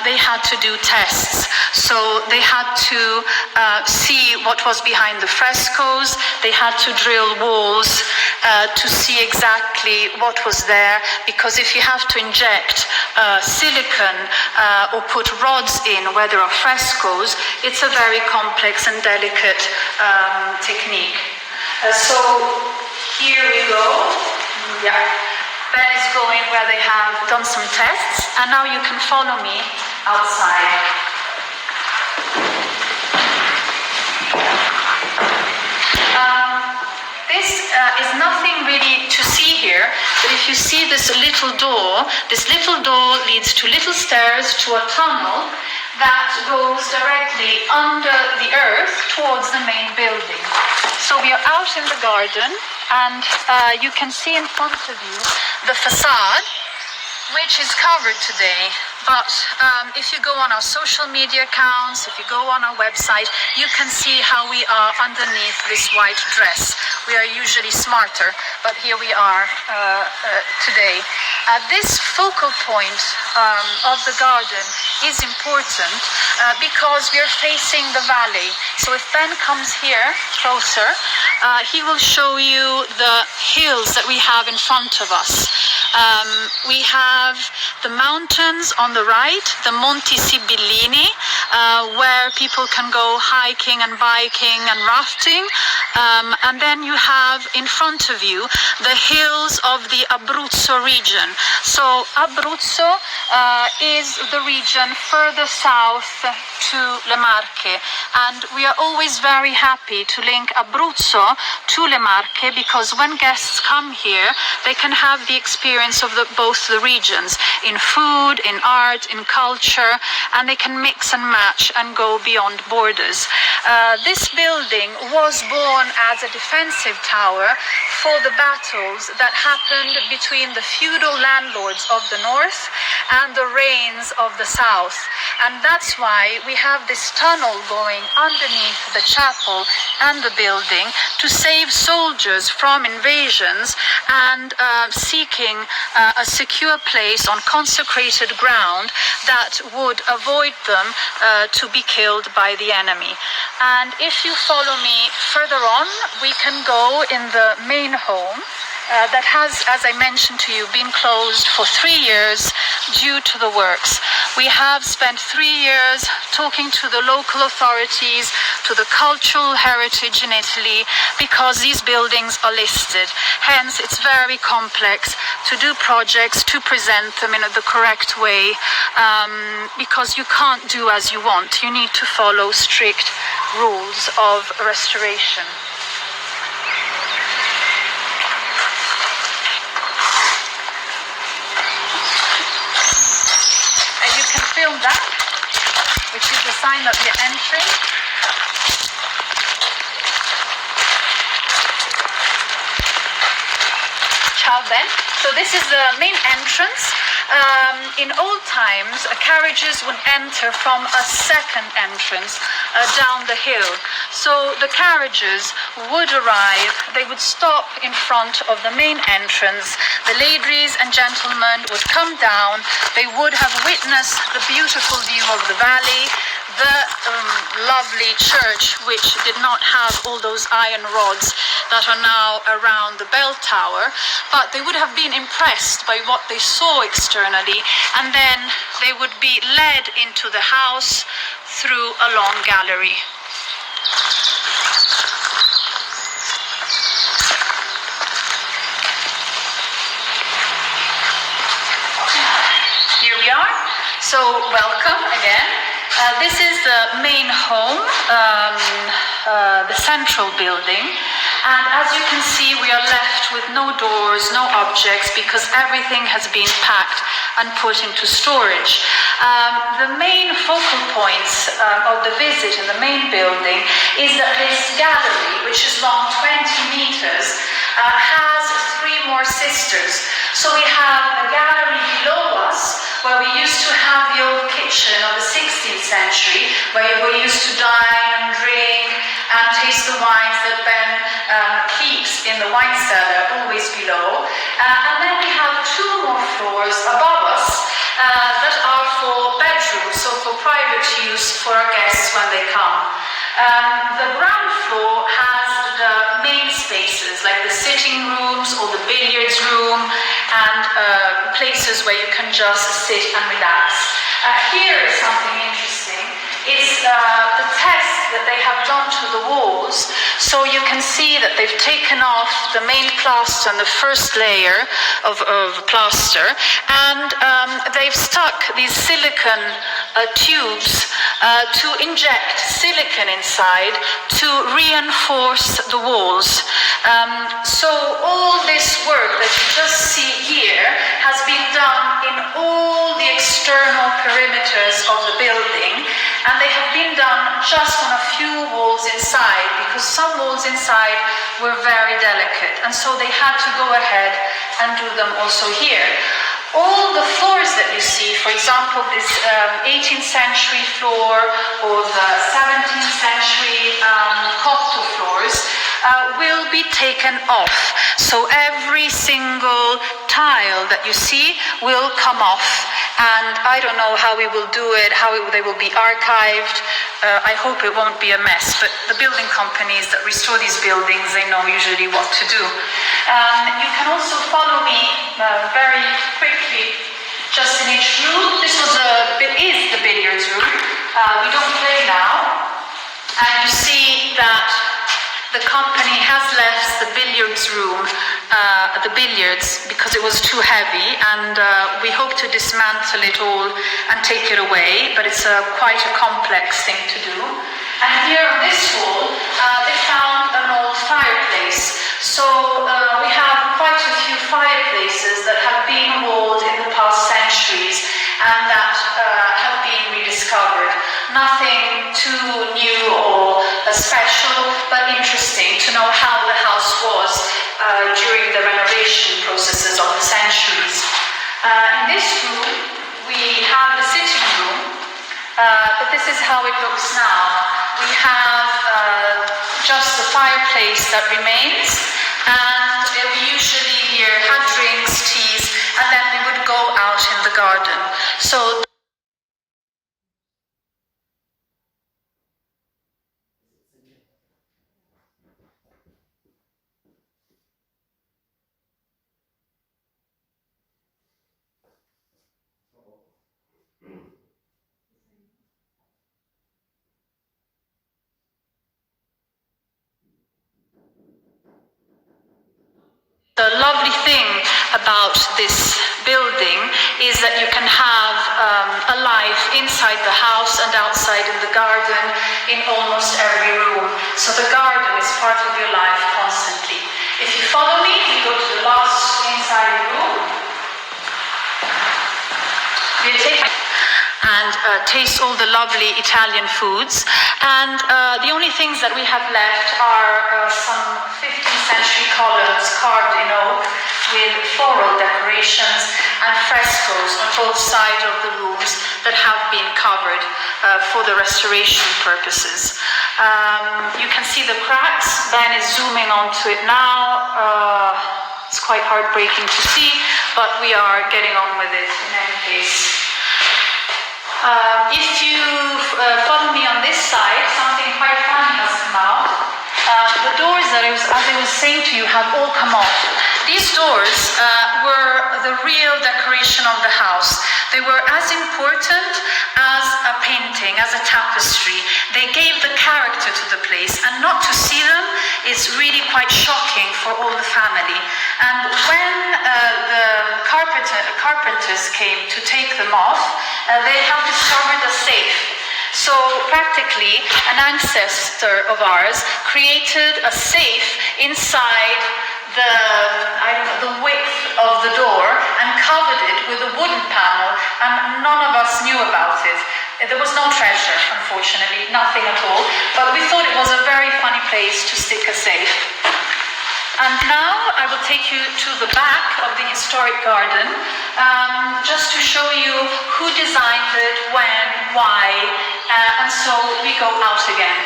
Speaker 4: they had to do tests. So they had to see what was behind the frescoes. They had to drill walls to see exactly what was there, because if you have to inject silicon or put rods in where there are frescoes, it's a very complex and delicate technique. So here we go. Yeah. Ben is going where they have done some tests, and now you can follow me outside. This is nothing really to see here, but if you see this little door leads to little stairs to a tunnel that goes directly under the earth towards the main building. So we are out in the garden, and you can see in front of you the facade, which is covered today. But if you go on our social media accounts, if you go on our website, you can see how we are underneath this white dress. We are usually smarter, but here we are today. This focal point of the garden is important because we are facing the valley. So if Ben comes here closer, he will show you the hills that we have in front of us. We have the mountains on the right, the Monti Sibillini, where people can go hiking and biking and rafting. And then you have in front of you the hills of the Abruzzo region. So Abruzzo is the region further south to Le Marche, and we are always very happy to link Abruzzo to Le Marche, because when guests come here they can have the experience of both the regions in food, in art, in culture, and they can mix and match and go beyond borders. This building was born as a defensive tower for the battles that happened between the feudal landlords of the north and the reigns of the south. And that's why we have this tunnel going underneath the chapel and the building to save soldiers from invasions and seeking a secure place on consecrated ground that would avoid them to be killed by the enemy. And if you follow me further on, we can go in the main home. That has, as I mentioned to you, been closed for 3 years due to the works. We have spent 3 years talking to the local authorities, to the cultural heritage in Italy, because these buildings are listed. Hence, it's very complex to do projects, to present them in the correct way, because you can't do as you want. You need to follow strict rules of restoration. Film that, which is the sign that we're entering. Ciao Ben. So this is the main entrance. In old times, carriages would enter from a second entrance down the hill. So the carriages would arrive, they would stop in front of the main entrance. The ladies and gentlemen would come down, they would have witnessed the beautiful view of the valley, the lovely church, which did not have all those iron rods that are now around the bell tower, but they would have been impressed by what they saw externally, and then they would be led into the house through a long gallery. Here we are. So welcome again. This is the main home, the central building. And as you can see, we are left with no doors, no objects, because everything has been packed and put into storage. The main focal points of the visit in the main building is that this gallery, which is long 20 meters, has 3 more sisters. So we have a gallery below us, where we used to have the old kitchen of the 16th century, where we used to dine and drink and taste the wines that Ben keeps in the wine cellar, always below. And then we have 2 more floors above us that are for bedrooms, so for private use for our guests when they come. The ground floor has the main spaces, like the sitting rooms or the billiards room, and places where you can just sit and relax. Here is something interesting. It's the test that they have done to the walls. So you can see that they've taken off the main plaster and the first layer of plaster, and they've stuck these silicone tubes to inject silicone inside to reinforce the walls. So all this work that you just see here has been done in all the external perimeters of the building, and they have been done just on a few walls inside, because some walls inside were very delicate, and so they had to go ahead and do them also here. All the floors that you see, for example, this 18th century floor or the 17th century copto floors, will be taken off. So every single tile that you see will come off. And I don't know how we will do it, they will be archived. I hope it won't be a mess, but the building companies that restore these buildings, they know usually what to do. You can also follow me very quickly, just in each room. This is the billiards room. We don't play now, and you see that the company has left the billiards room, because it was too heavy, and we hope to dismantle it all and take it away, but it's quite a complex thing to do. And here on this wall, they found an old fireplace. So we have quite a few fireplaces that have been walled in the past centuries and that have been rediscovered. Nothing too new or special, but interesting to know how the house was during the renovation processes of the centuries. In this room, we have the sitting room, but this is how it looks now. We have just the fireplace that remains, and we usually here had drinks, teas, and then we would go out in the garden. So the lovely thing about this building is that you can have a life inside the house and outside in the garden in almost every room. So the garden is part of your life constantly. If you follow me, we go to the last inside room. We take and taste all the lovely Italian foods. And the only things that we have left are some 15th century columns carved in oak with floral decorations and frescoes on both sides of the rooms that have been covered for the restoration purposes. You can see the cracks. Ben is zooming onto it now. It's quite heartbreaking to see, but we are getting on with it in any case. If you follow me on this side, something quite funny has come out. The doors that as I was saying to you, have all come off. These doors were the real decoration of the house. They were as important as a painting, as a tapestry. They gave the character to the place, and not to see them is really quite shocking for all the family. And when the carpenters came to take them off, they have discovered a safe. So practically, an ancestor of ours created a safe inside the width of the door and covered it with a wooden panel, and none of us knew about it. There was no treasure, unfortunately, nothing at all, but we thought it was a very funny place to stick a safe. And now I will take you to the back of the historic garden, just to show you who designed it, when, why, and so we go out again.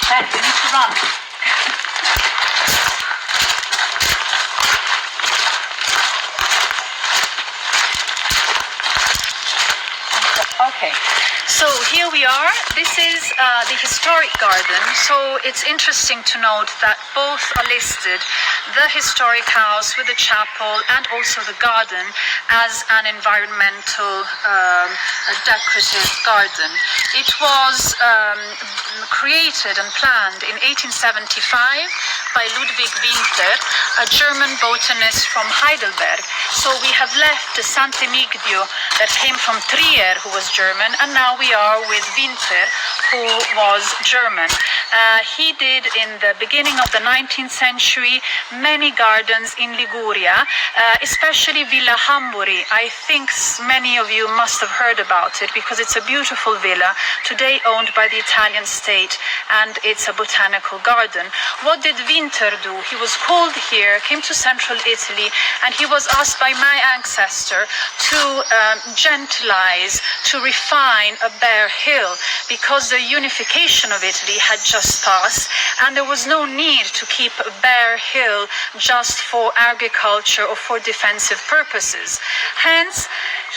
Speaker 4: Ben, you need to run. Okay. So here we are. This is the historic garden. So it's interesting to note that both are listed, the historic house with the chapel and also the garden, as an environmental decorative garden. It was created and planned in 1875 by Ludwig Winter, a German botanist from Heidelberg. So we have left the Sant'Emigdio that came from Trier, who was German, and now we are with Winter, who was German. He did, in the beginning of the 19th century, many gardens in Liguria, especially Villa Hamburi. I think many of you must have heard about it, because it's a beautiful villa, today owned by the Italian state, and it's a botanical garden. What did Winter do? He was called here, came to central Italy, and he was asked by my ancestor to gentilize, to refine a bare hill, because the unification of Italy had just passed, and there was no need to keep a bare hill just for agriculture or for defensive purposes. Hence,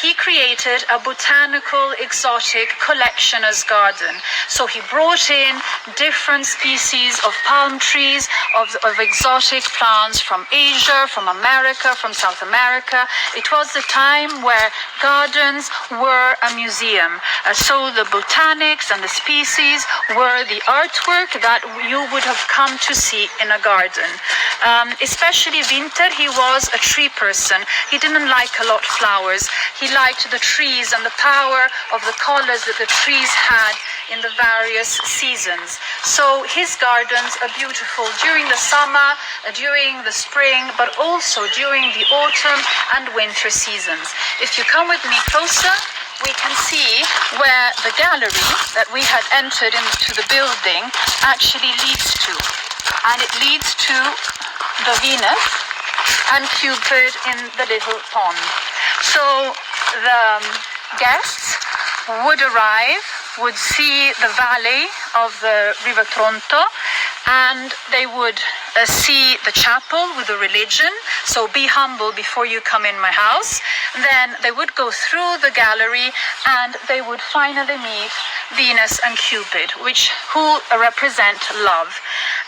Speaker 4: he created a botanical exotic collectioner's garden. So he brought in different species of palm trees, of exotic plants from Asia, from America, from South America. It was the time where gardens were a museum. So the botanics and the species were the artwork that you would have come to see in a garden. Especially winter, he was a tree person. He didn't like a lot of flowers. He liked the trees and the power of the colors that the trees had in the various seasons. So his gardens are beautiful during the summer, during the spring, but also during the autumn and winter seasons. If you come with me closer, we can see where the gallery that we had entered into the building actually leads to. And it leads to the Venus and Cupid in the little pond. So the guests would arrive, would see the valley of the River Tronto, and they would see the chapel with the religion. So be humble before you come in my house. Then they would go through the gallery and they would finally meet Venus and Cupid, who represent love.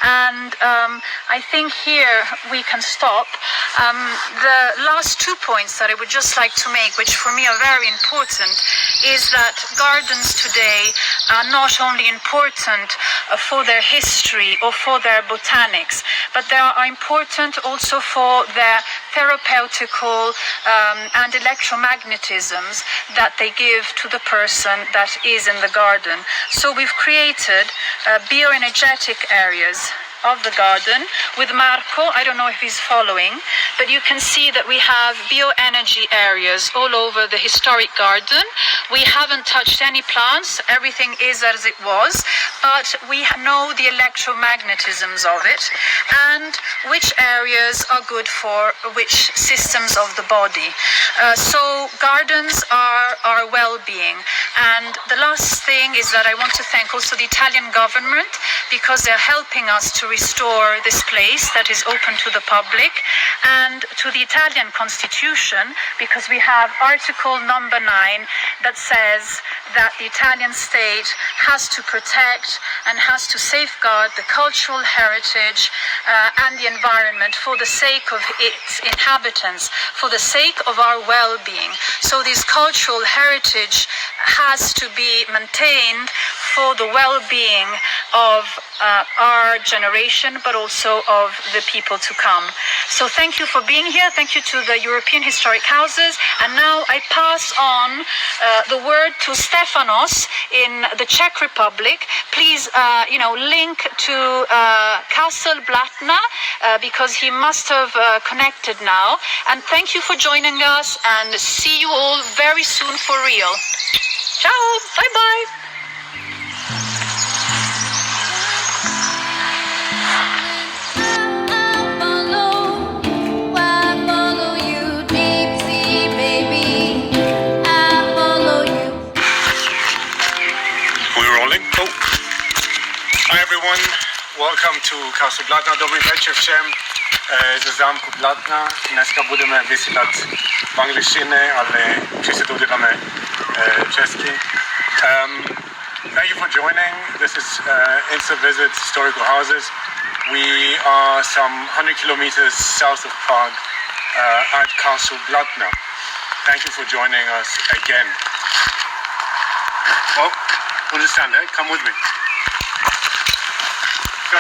Speaker 4: And I think here we can stop. The last 2 points that I would just like to make, which for me are very important, is that gardens today are not only important for their history or for their botanics, but they are important also for their therapeutical and electromagnetisms that they give to the person that is in the garden. So we've created bioenergetic areas of the garden with Marco. I don't know if he's following, but you can see that we have bioenergy areas all over the historic garden. We haven't touched any plants, everything is as it was, but we know the electromagnetisms of it and which areas are good for which systems of the body. So gardens are our well-being. And the last thing is that I want to thank also the Italian government, because they're helping us to restore this place that is open to the public, and to the Italian constitution, because we have article number 9 that says that the Italian state has to protect and has to safeguard the cultural heritage and the environment for the sake of its inhabitants, for the sake of our well-being. So this cultural heritage has to be maintained for the well-being of our generation, but also of the people to come. So thank you for being here. Thank you to the European Historic Houses. And now I pass on the word to Stefanos in the Czech Republic. Please, link to Castle Blatna, because he must have connected now. And thank you for joining us, and see you all very soon for real. Ciao, bye-bye.
Speaker 5: Hi everyone, welcome to Castle Blatna. Dobry wieczór всем ze zamku Blatna. Dneska budeme vysílat v angličtině, ale příště to uděláme česky. Thank you for joining. This is InstaVisit Historical Houses. We are some 100 kilometers south of Prague at Castle Blatna. Thank you for joining us again. Well, understand it? Come with me. So,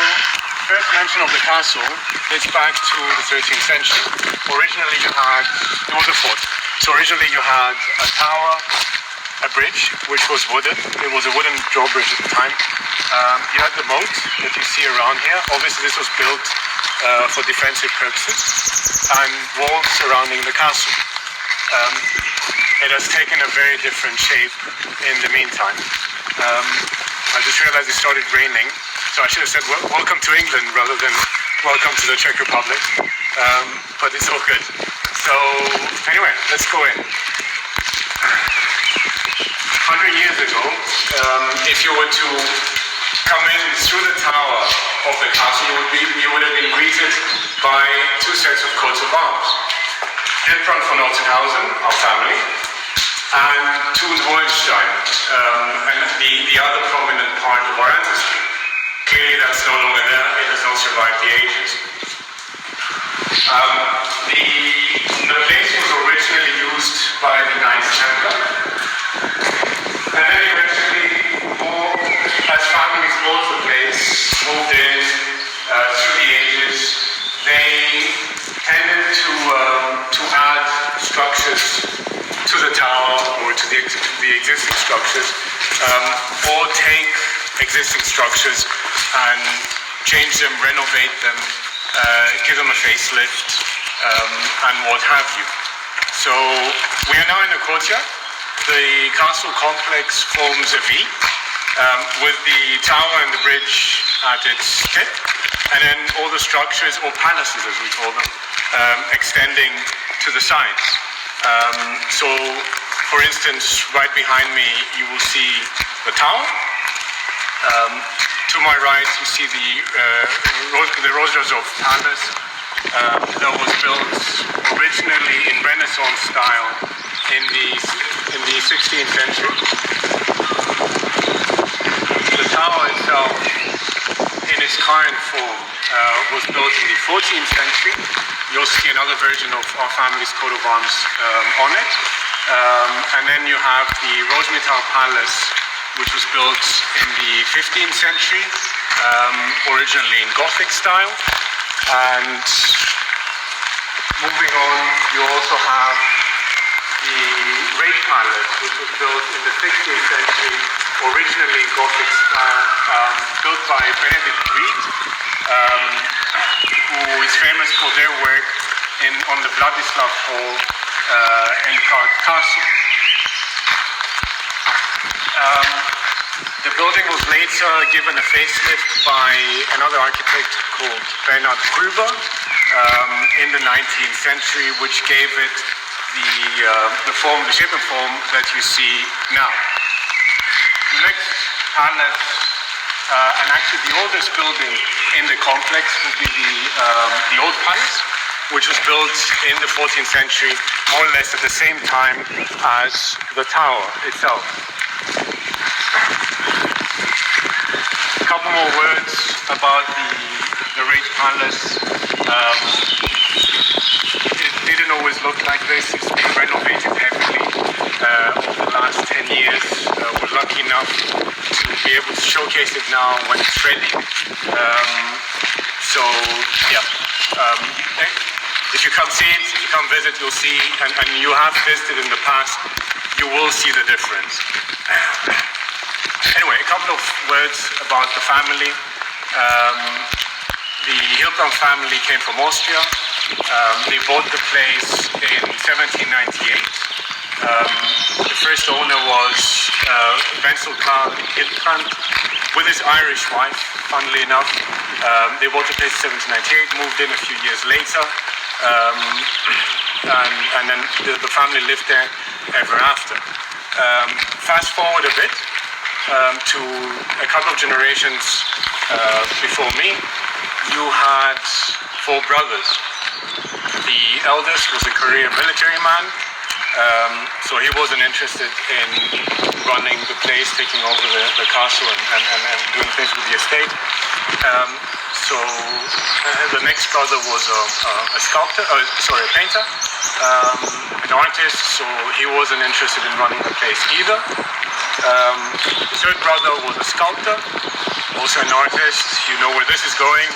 Speaker 5: first mention of the castle dates back to the 13th century. Originally it was a fort. So originally you had a tower, a bridge, which was wooden. It was a wooden drawbridge at the time. You had the moat that you see around here. Obviously this was built for defensive purposes, and walls surrounding the castle. It has taken a very different shape in the meantime. I just realized it started raining, so I should have said welcome to England rather than welcome to the Czech Republic, but it's all good. So anyway, let's go in. 100 years ago, if you were to come in through the tower of the castle, you would have been greeted by two sets of coats of arms. Headfront von Ottenhausen, our family, and to Hohenstein, and the other prominent part of our ancestry. Clearly that's no longer there, it has not survived the ages. The place was originally used by the Knights Templar, and then eventually, as families bought the place, moved in through the ages, they tended to add structures to the tower or to the existing structures, or take existing structures and change them, renovate them, give them a facelift, and what have you. So we are now in the courtyard. The castle complex forms a V, with the tower and the bridge at its tip, and then all the structures, or palaces as we call them, extending to the sides. So, for instance, right behind me you will see the tower. To my right you see the Rozhazov Palace that was built originally in Renaissance style in the 16th century. The tower itself, in its current form, was built in the 14th century. You'll see another version of our family's coat of arms on it. And then you have the Rosenthal Palace, which was built in the 15th century, originally in Gothic style. And moving on, you also have the Great Palace, which was built in the 16th century, originally in Gothic style, built by Benedict Reed, who is famous for their work on the Vladislav Hall in Prague Castle. The building was later given a facelift by another architect called Bernhard Gruber in the 19th century, which gave it the shape and form that you see now. The next palace, and actually the oldest building in the complex, would be the Old Palace, which was built in the 14th century, more or less at the same time as the tower itself. A couple more words about the Great Palace. It didn't always look like this. It's been renovated heavily over the last 10 years. We're lucky enough to be able to showcase it now when it's ready. So yeah, if you come see it, if you come visit, you'll see, and you have visited in the past, you will see the difference. Anyway, a couple of words about the family. The Hilton family came from Austria. They bought the place in 1798. The first owner was Wenzel Karl Hildebrand with his Irish wife, funnily enough. They bought the place in 1798, moved in a few years later, and then the family lived there ever after. Fast forward a bit to a couple of generations before me. You had 4 brothers. The eldest was a career military man, so he wasn't interested in running the place, taking over the castle and doing things with the estate. So the next brother was a sculptor, a painter, an artist, so he wasn't interested in running the place either. The third brother was a sculptor, also an artist. You know where this is going.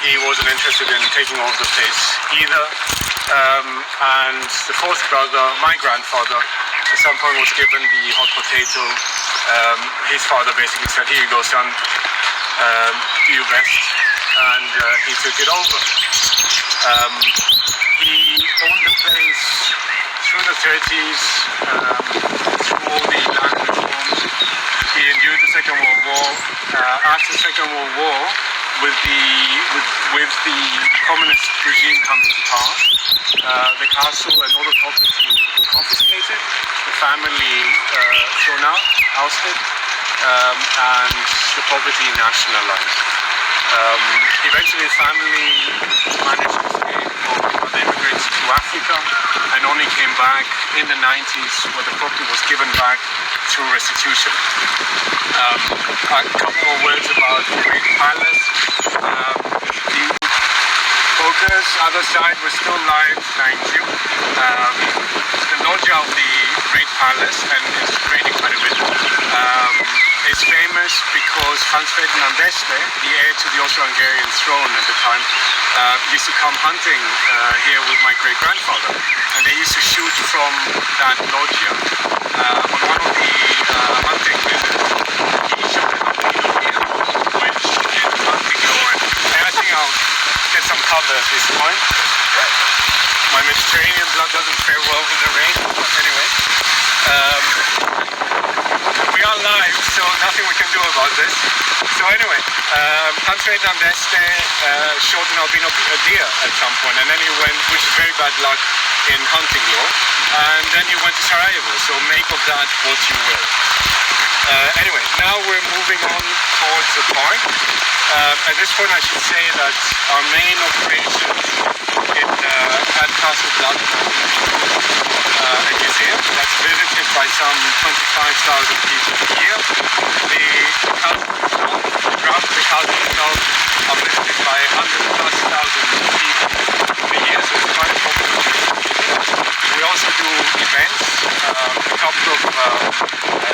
Speaker 5: He wasn't interested in taking over the place either. And the fourth brother, my grandfather, at some point was given the hot potato. His father basically said, "Here you go, son, do your best," and he took it over. He owned the place through the 30s, through all the land reforms. He endured the Second World War. After the Second World War, with the communist regime coming to power, the castle and all the property were confiscated, the family thrown out, ousted, and the property nationalized. Eventually the family managed to escape, or they immigrated ships to Africa and only came back in the 90s when the property was given back through restitution. A couple more words about the Great Palace. The focus, other side, we're still live, thank you. The loggia of the Great Palace, and it's raining quite a bit, is famous because Franz Ferdinand S.L, the heir to the Austro-Hungarian throne at the time, used to come hunting here with my great-grandfather, and they used to shoot from that loggia. On one of the hunting visits, he shot an albino deer, which is hunting lore. And I think I'll get some cover at this point. My Mediterranean blood doesn't fare well with the rain, but anyway. We are live, so nothing we can do about this. So anyway, Franz Ferdinand S.L shot an albino deer at some point, and then he went, which is very bad luck in hunting law, and then he went to Sarajevo, so make of that what you will. Anyway, now we're moving on towards the park. At this point I should say that our main operation at Castle Blatna, a museum that's visited by some 25,000 people a year. The grounds of the castle itself are visited by 100,000+ people a year, so it's quite a popular place. We also do events, a couple of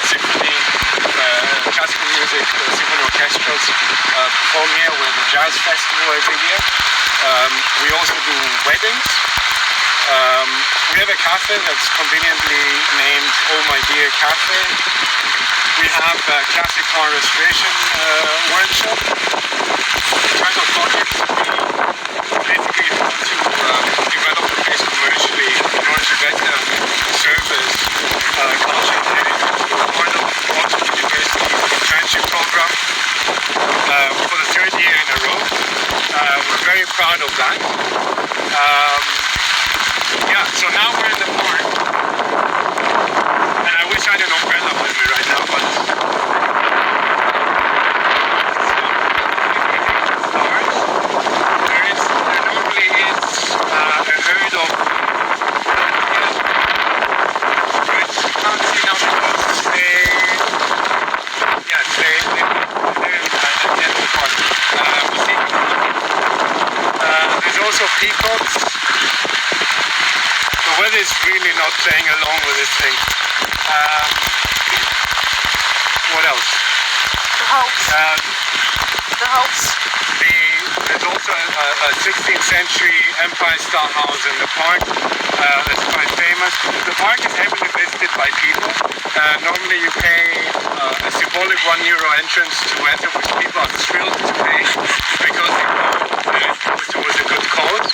Speaker 5: symphony, classical music, symphony orchestras perform here. We have a jazz festival every year. We also do weddings. We have a cafe that's conveniently named Oh My Dear Cafe. We have a classic car restoration workshop. The kind of project we basically want to develop the place commercially in order to better service culture and heritage. We're part of the Oxford University's internship program for the 3rd year in a row. We're very proud of that. Yeah, so now we're in the park, and I wish I had an umbrella with me right now, but there normally is a herd of which you can't see now because they're at the park. There's also peacocks. The weather is really not playing along with this thing. What else?
Speaker 4: The house. The house.
Speaker 5: There's also a 16th century Empire-style house in the park that's quite famous. The park is heavily visited by people. Normally you pay a symbolic €1 entrance to enter, which people are thrilled to pay because they know that it was a good cause.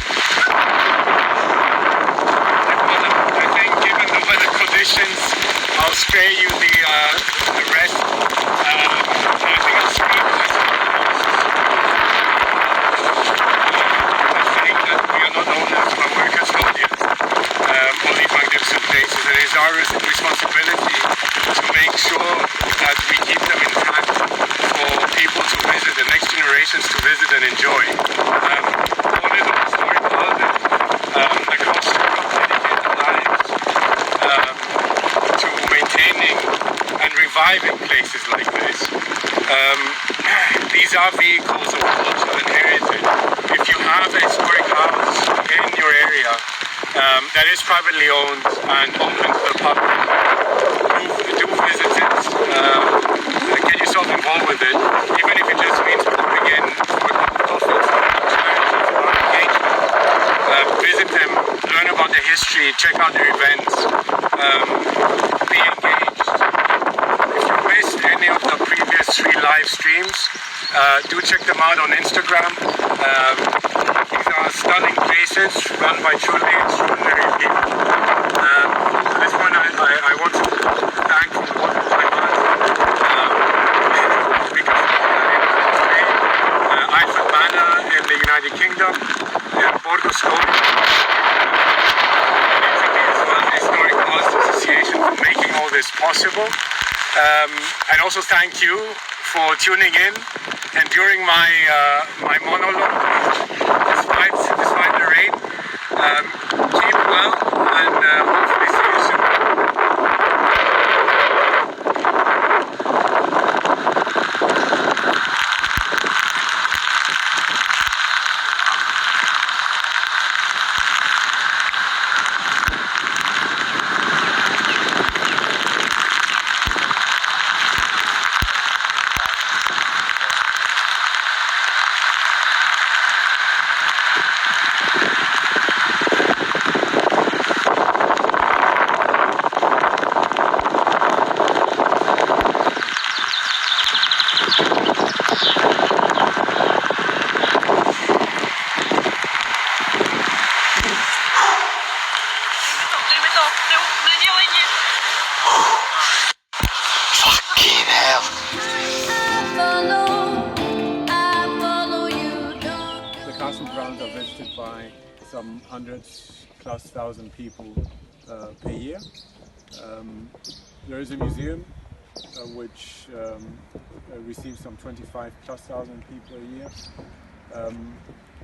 Speaker 5: I think given the weather conditions, I'll spare you the rest. I think I'll spare you not owners, but workers' audience on these magnificent places. It is our responsibility to make sure that we keep them intact for people to visit, the next generations to visit and enjoy. One is a historic building across the dedicated lives to maintaining and reviving places like this. These are vehicles of culture and heritage. If you have a historic house in your area that is privately owned and open to the public, do visit it. Get yourself involved with it, even if it just means popping in for a cup of coffee. Visit them, learn about their history, check out their events, be engaged. If you missed any of the previous 3 live streams, do check them out on Instagram. These are stunning places run by truly extraordinary people. At this point I want to thank the Borgo because Iford Manor in the United Kingdom and Borgo Storico the Historic Cost Association for making all this possible. And also thank you for tuning in and during my monologue, despite the rain. well, and hopefully see you soon.
Speaker 6: The castle grounds are visited by some hundreds plus thousand people per year. There is a museum which receives some 25 plus thousand people a year.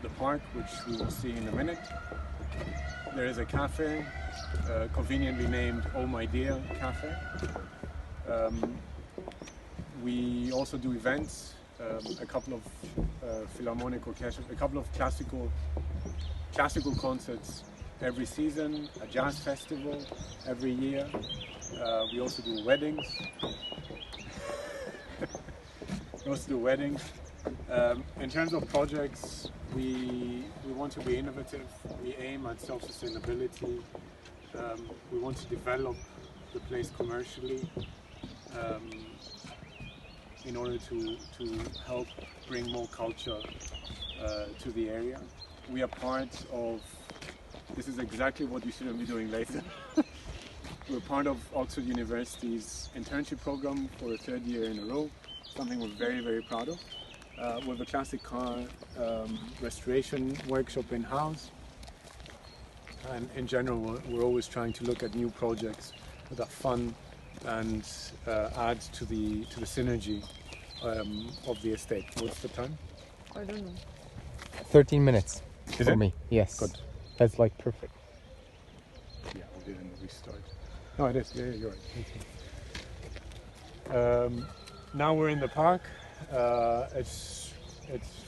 Speaker 6: The park, which we will see in a minute. There is a cafe, conveniently named Oh My Dear Cafe. We also do events, a couple of philharmonic orchestras, a couple of classical concerts every season, a jazz festival every year. We also do weddings. In terms of projects, we want to be innovative. We aim at self-sustainability. We want to develop the place commercially in order to help bring more culture to the area. We are part of, this is exactly what you shouldn't be doing later. We're part of Oxford University's internship program for a third year in a row, something we're very, very proud of. With a classic car restoration workshop in-house. And in general, we're always trying to look at new projects that are fun and add to the synergy of the estate. What's the time?
Speaker 7: I don't know.
Speaker 8: 13 minutes
Speaker 6: Is
Speaker 8: for
Speaker 6: it?
Speaker 8: me. Yes.
Speaker 6: Good.
Speaker 8: That's like perfect.
Speaker 6: Yeah, we didn't restart. No, it is. Yeah, you're right. Now we're in the park. It's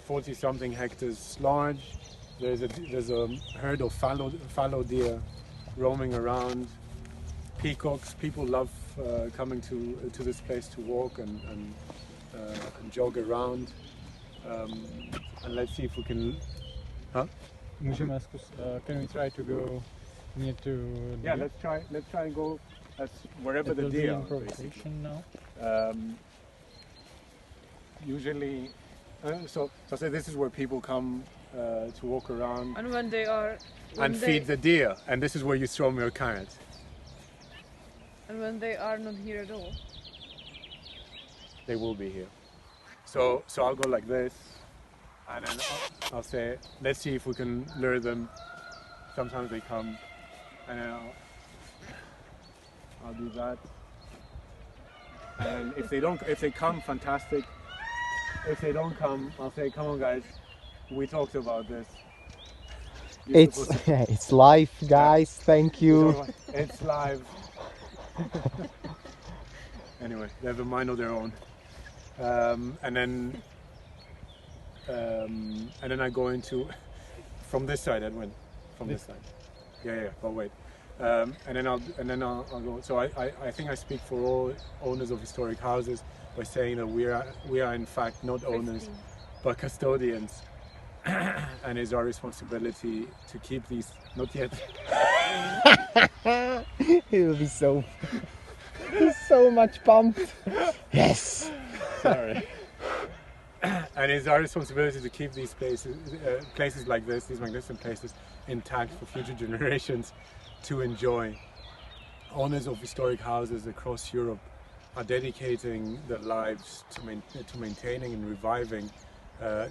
Speaker 6: 40-something hectares large. There's a herd of fallow deer roaming around. Peacocks. People love coming to this place to walk and jog around. And let's see if we can. Huh?
Speaker 7: Can we try to go near to?
Speaker 6: Yeah, let's try and go wherever the deer are.
Speaker 7: Improvisation now.
Speaker 6: Usually, so say this is where people come to walk around
Speaker 7: And when they are.
Speaker 6: and feed the deer, and this is where you throw me a carrot.
Speaker 7: And when they are not here at all.
Speaker 6: They will be here. So I'll go like this, and then I'll say, let's see if we can lure them. Sometimes they come, and then I'll do that. And if they come, fantastic. If they don't come, I'll say, come on guys, we talked about this.
Speaker 8: It's live, guys. Thank you.
Speaker 6: It's live. Anyway, they have a mind of their own. And then I go into from this side, Edwin. From this side. Yeah. But wait. And then I'll go. So I think I speak for all owners of historic houses by saying that we are in fact not owners, but custodians, and it's our responsibility to keep these. Not yet.
Speaker 8: It will be so much pumped. Yes.
Speaker 6: Sorry. And it's our responsibility to keep these places like this, these magnificent places, intact for future generations to enjoy. Owners of historic houses across Europe are dedicating their lives to maintaining and reviving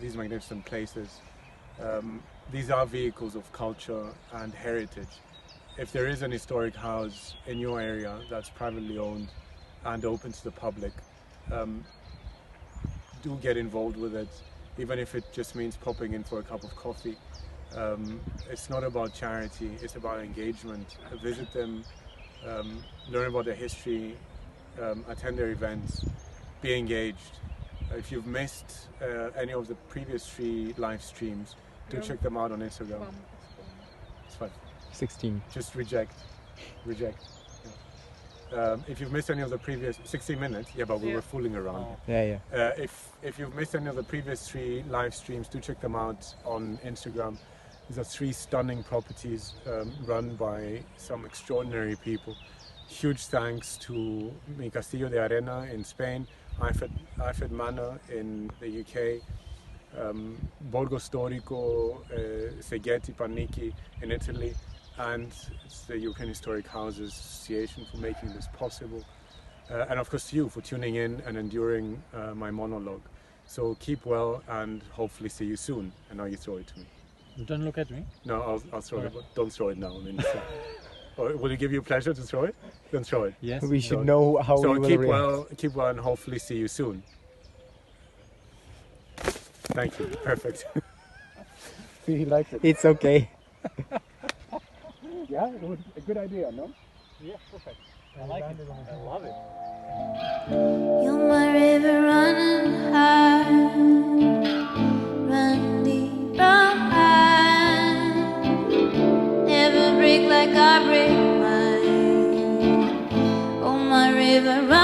Speaker 6: these magnificent places. These are vehicles of culture and heritage. If there is an historic house in your area that's privately owned and open to the public, do get involved with it, even if it just means popping in for a cup of coffee. It's not about charity, it's about engagement. Visit them, learn about their history, attend their events, be engaged. If you've missed any of the previous 3 live streams, do check them out on Instagram. It's fine.
Speaker 8: 16.
Speaker 6: Just reject. If you've missed any of the previous 60 minutes, yeah, but we were fooling around.
Speaker 8: Yeah.
Speaker 6: If you've missed any of the previous 3 live streams, do check them out on Instagram. These are 3 stunning properties run by some extraordinary people. Huge thanks to Castillo de Arena in Spain, Iford Manor in the UK, Borgo, Storico, Seghetti, Panichi in Italy, and it's the European Historic Houses Association for making this possible. And of course you for tuning in and enduring my monologue. So keep well and hopefully see you soon. And now you throw it to me.
Speaker 7: Don't look at me.
Speaker 6: No, I'll throw it, but don't throw it now. I mean, or will it give you pleasure to throw it? Then throw it.
Speaker 7: Yes.
Speaker 8: We should know how we will react.
Speaker 6: Keep well and hopefully see you soon. Thank you. Perfect.
Speaker 8: He likes it. It's okay.
Speaker 6: Yeah, it was a good idea, no?
Speaker 7: Yeah, perfect. I like it. I love it.
Speaker 9: You're my river running high, run deep, run high. Never break like I break mine. Oh, my river running.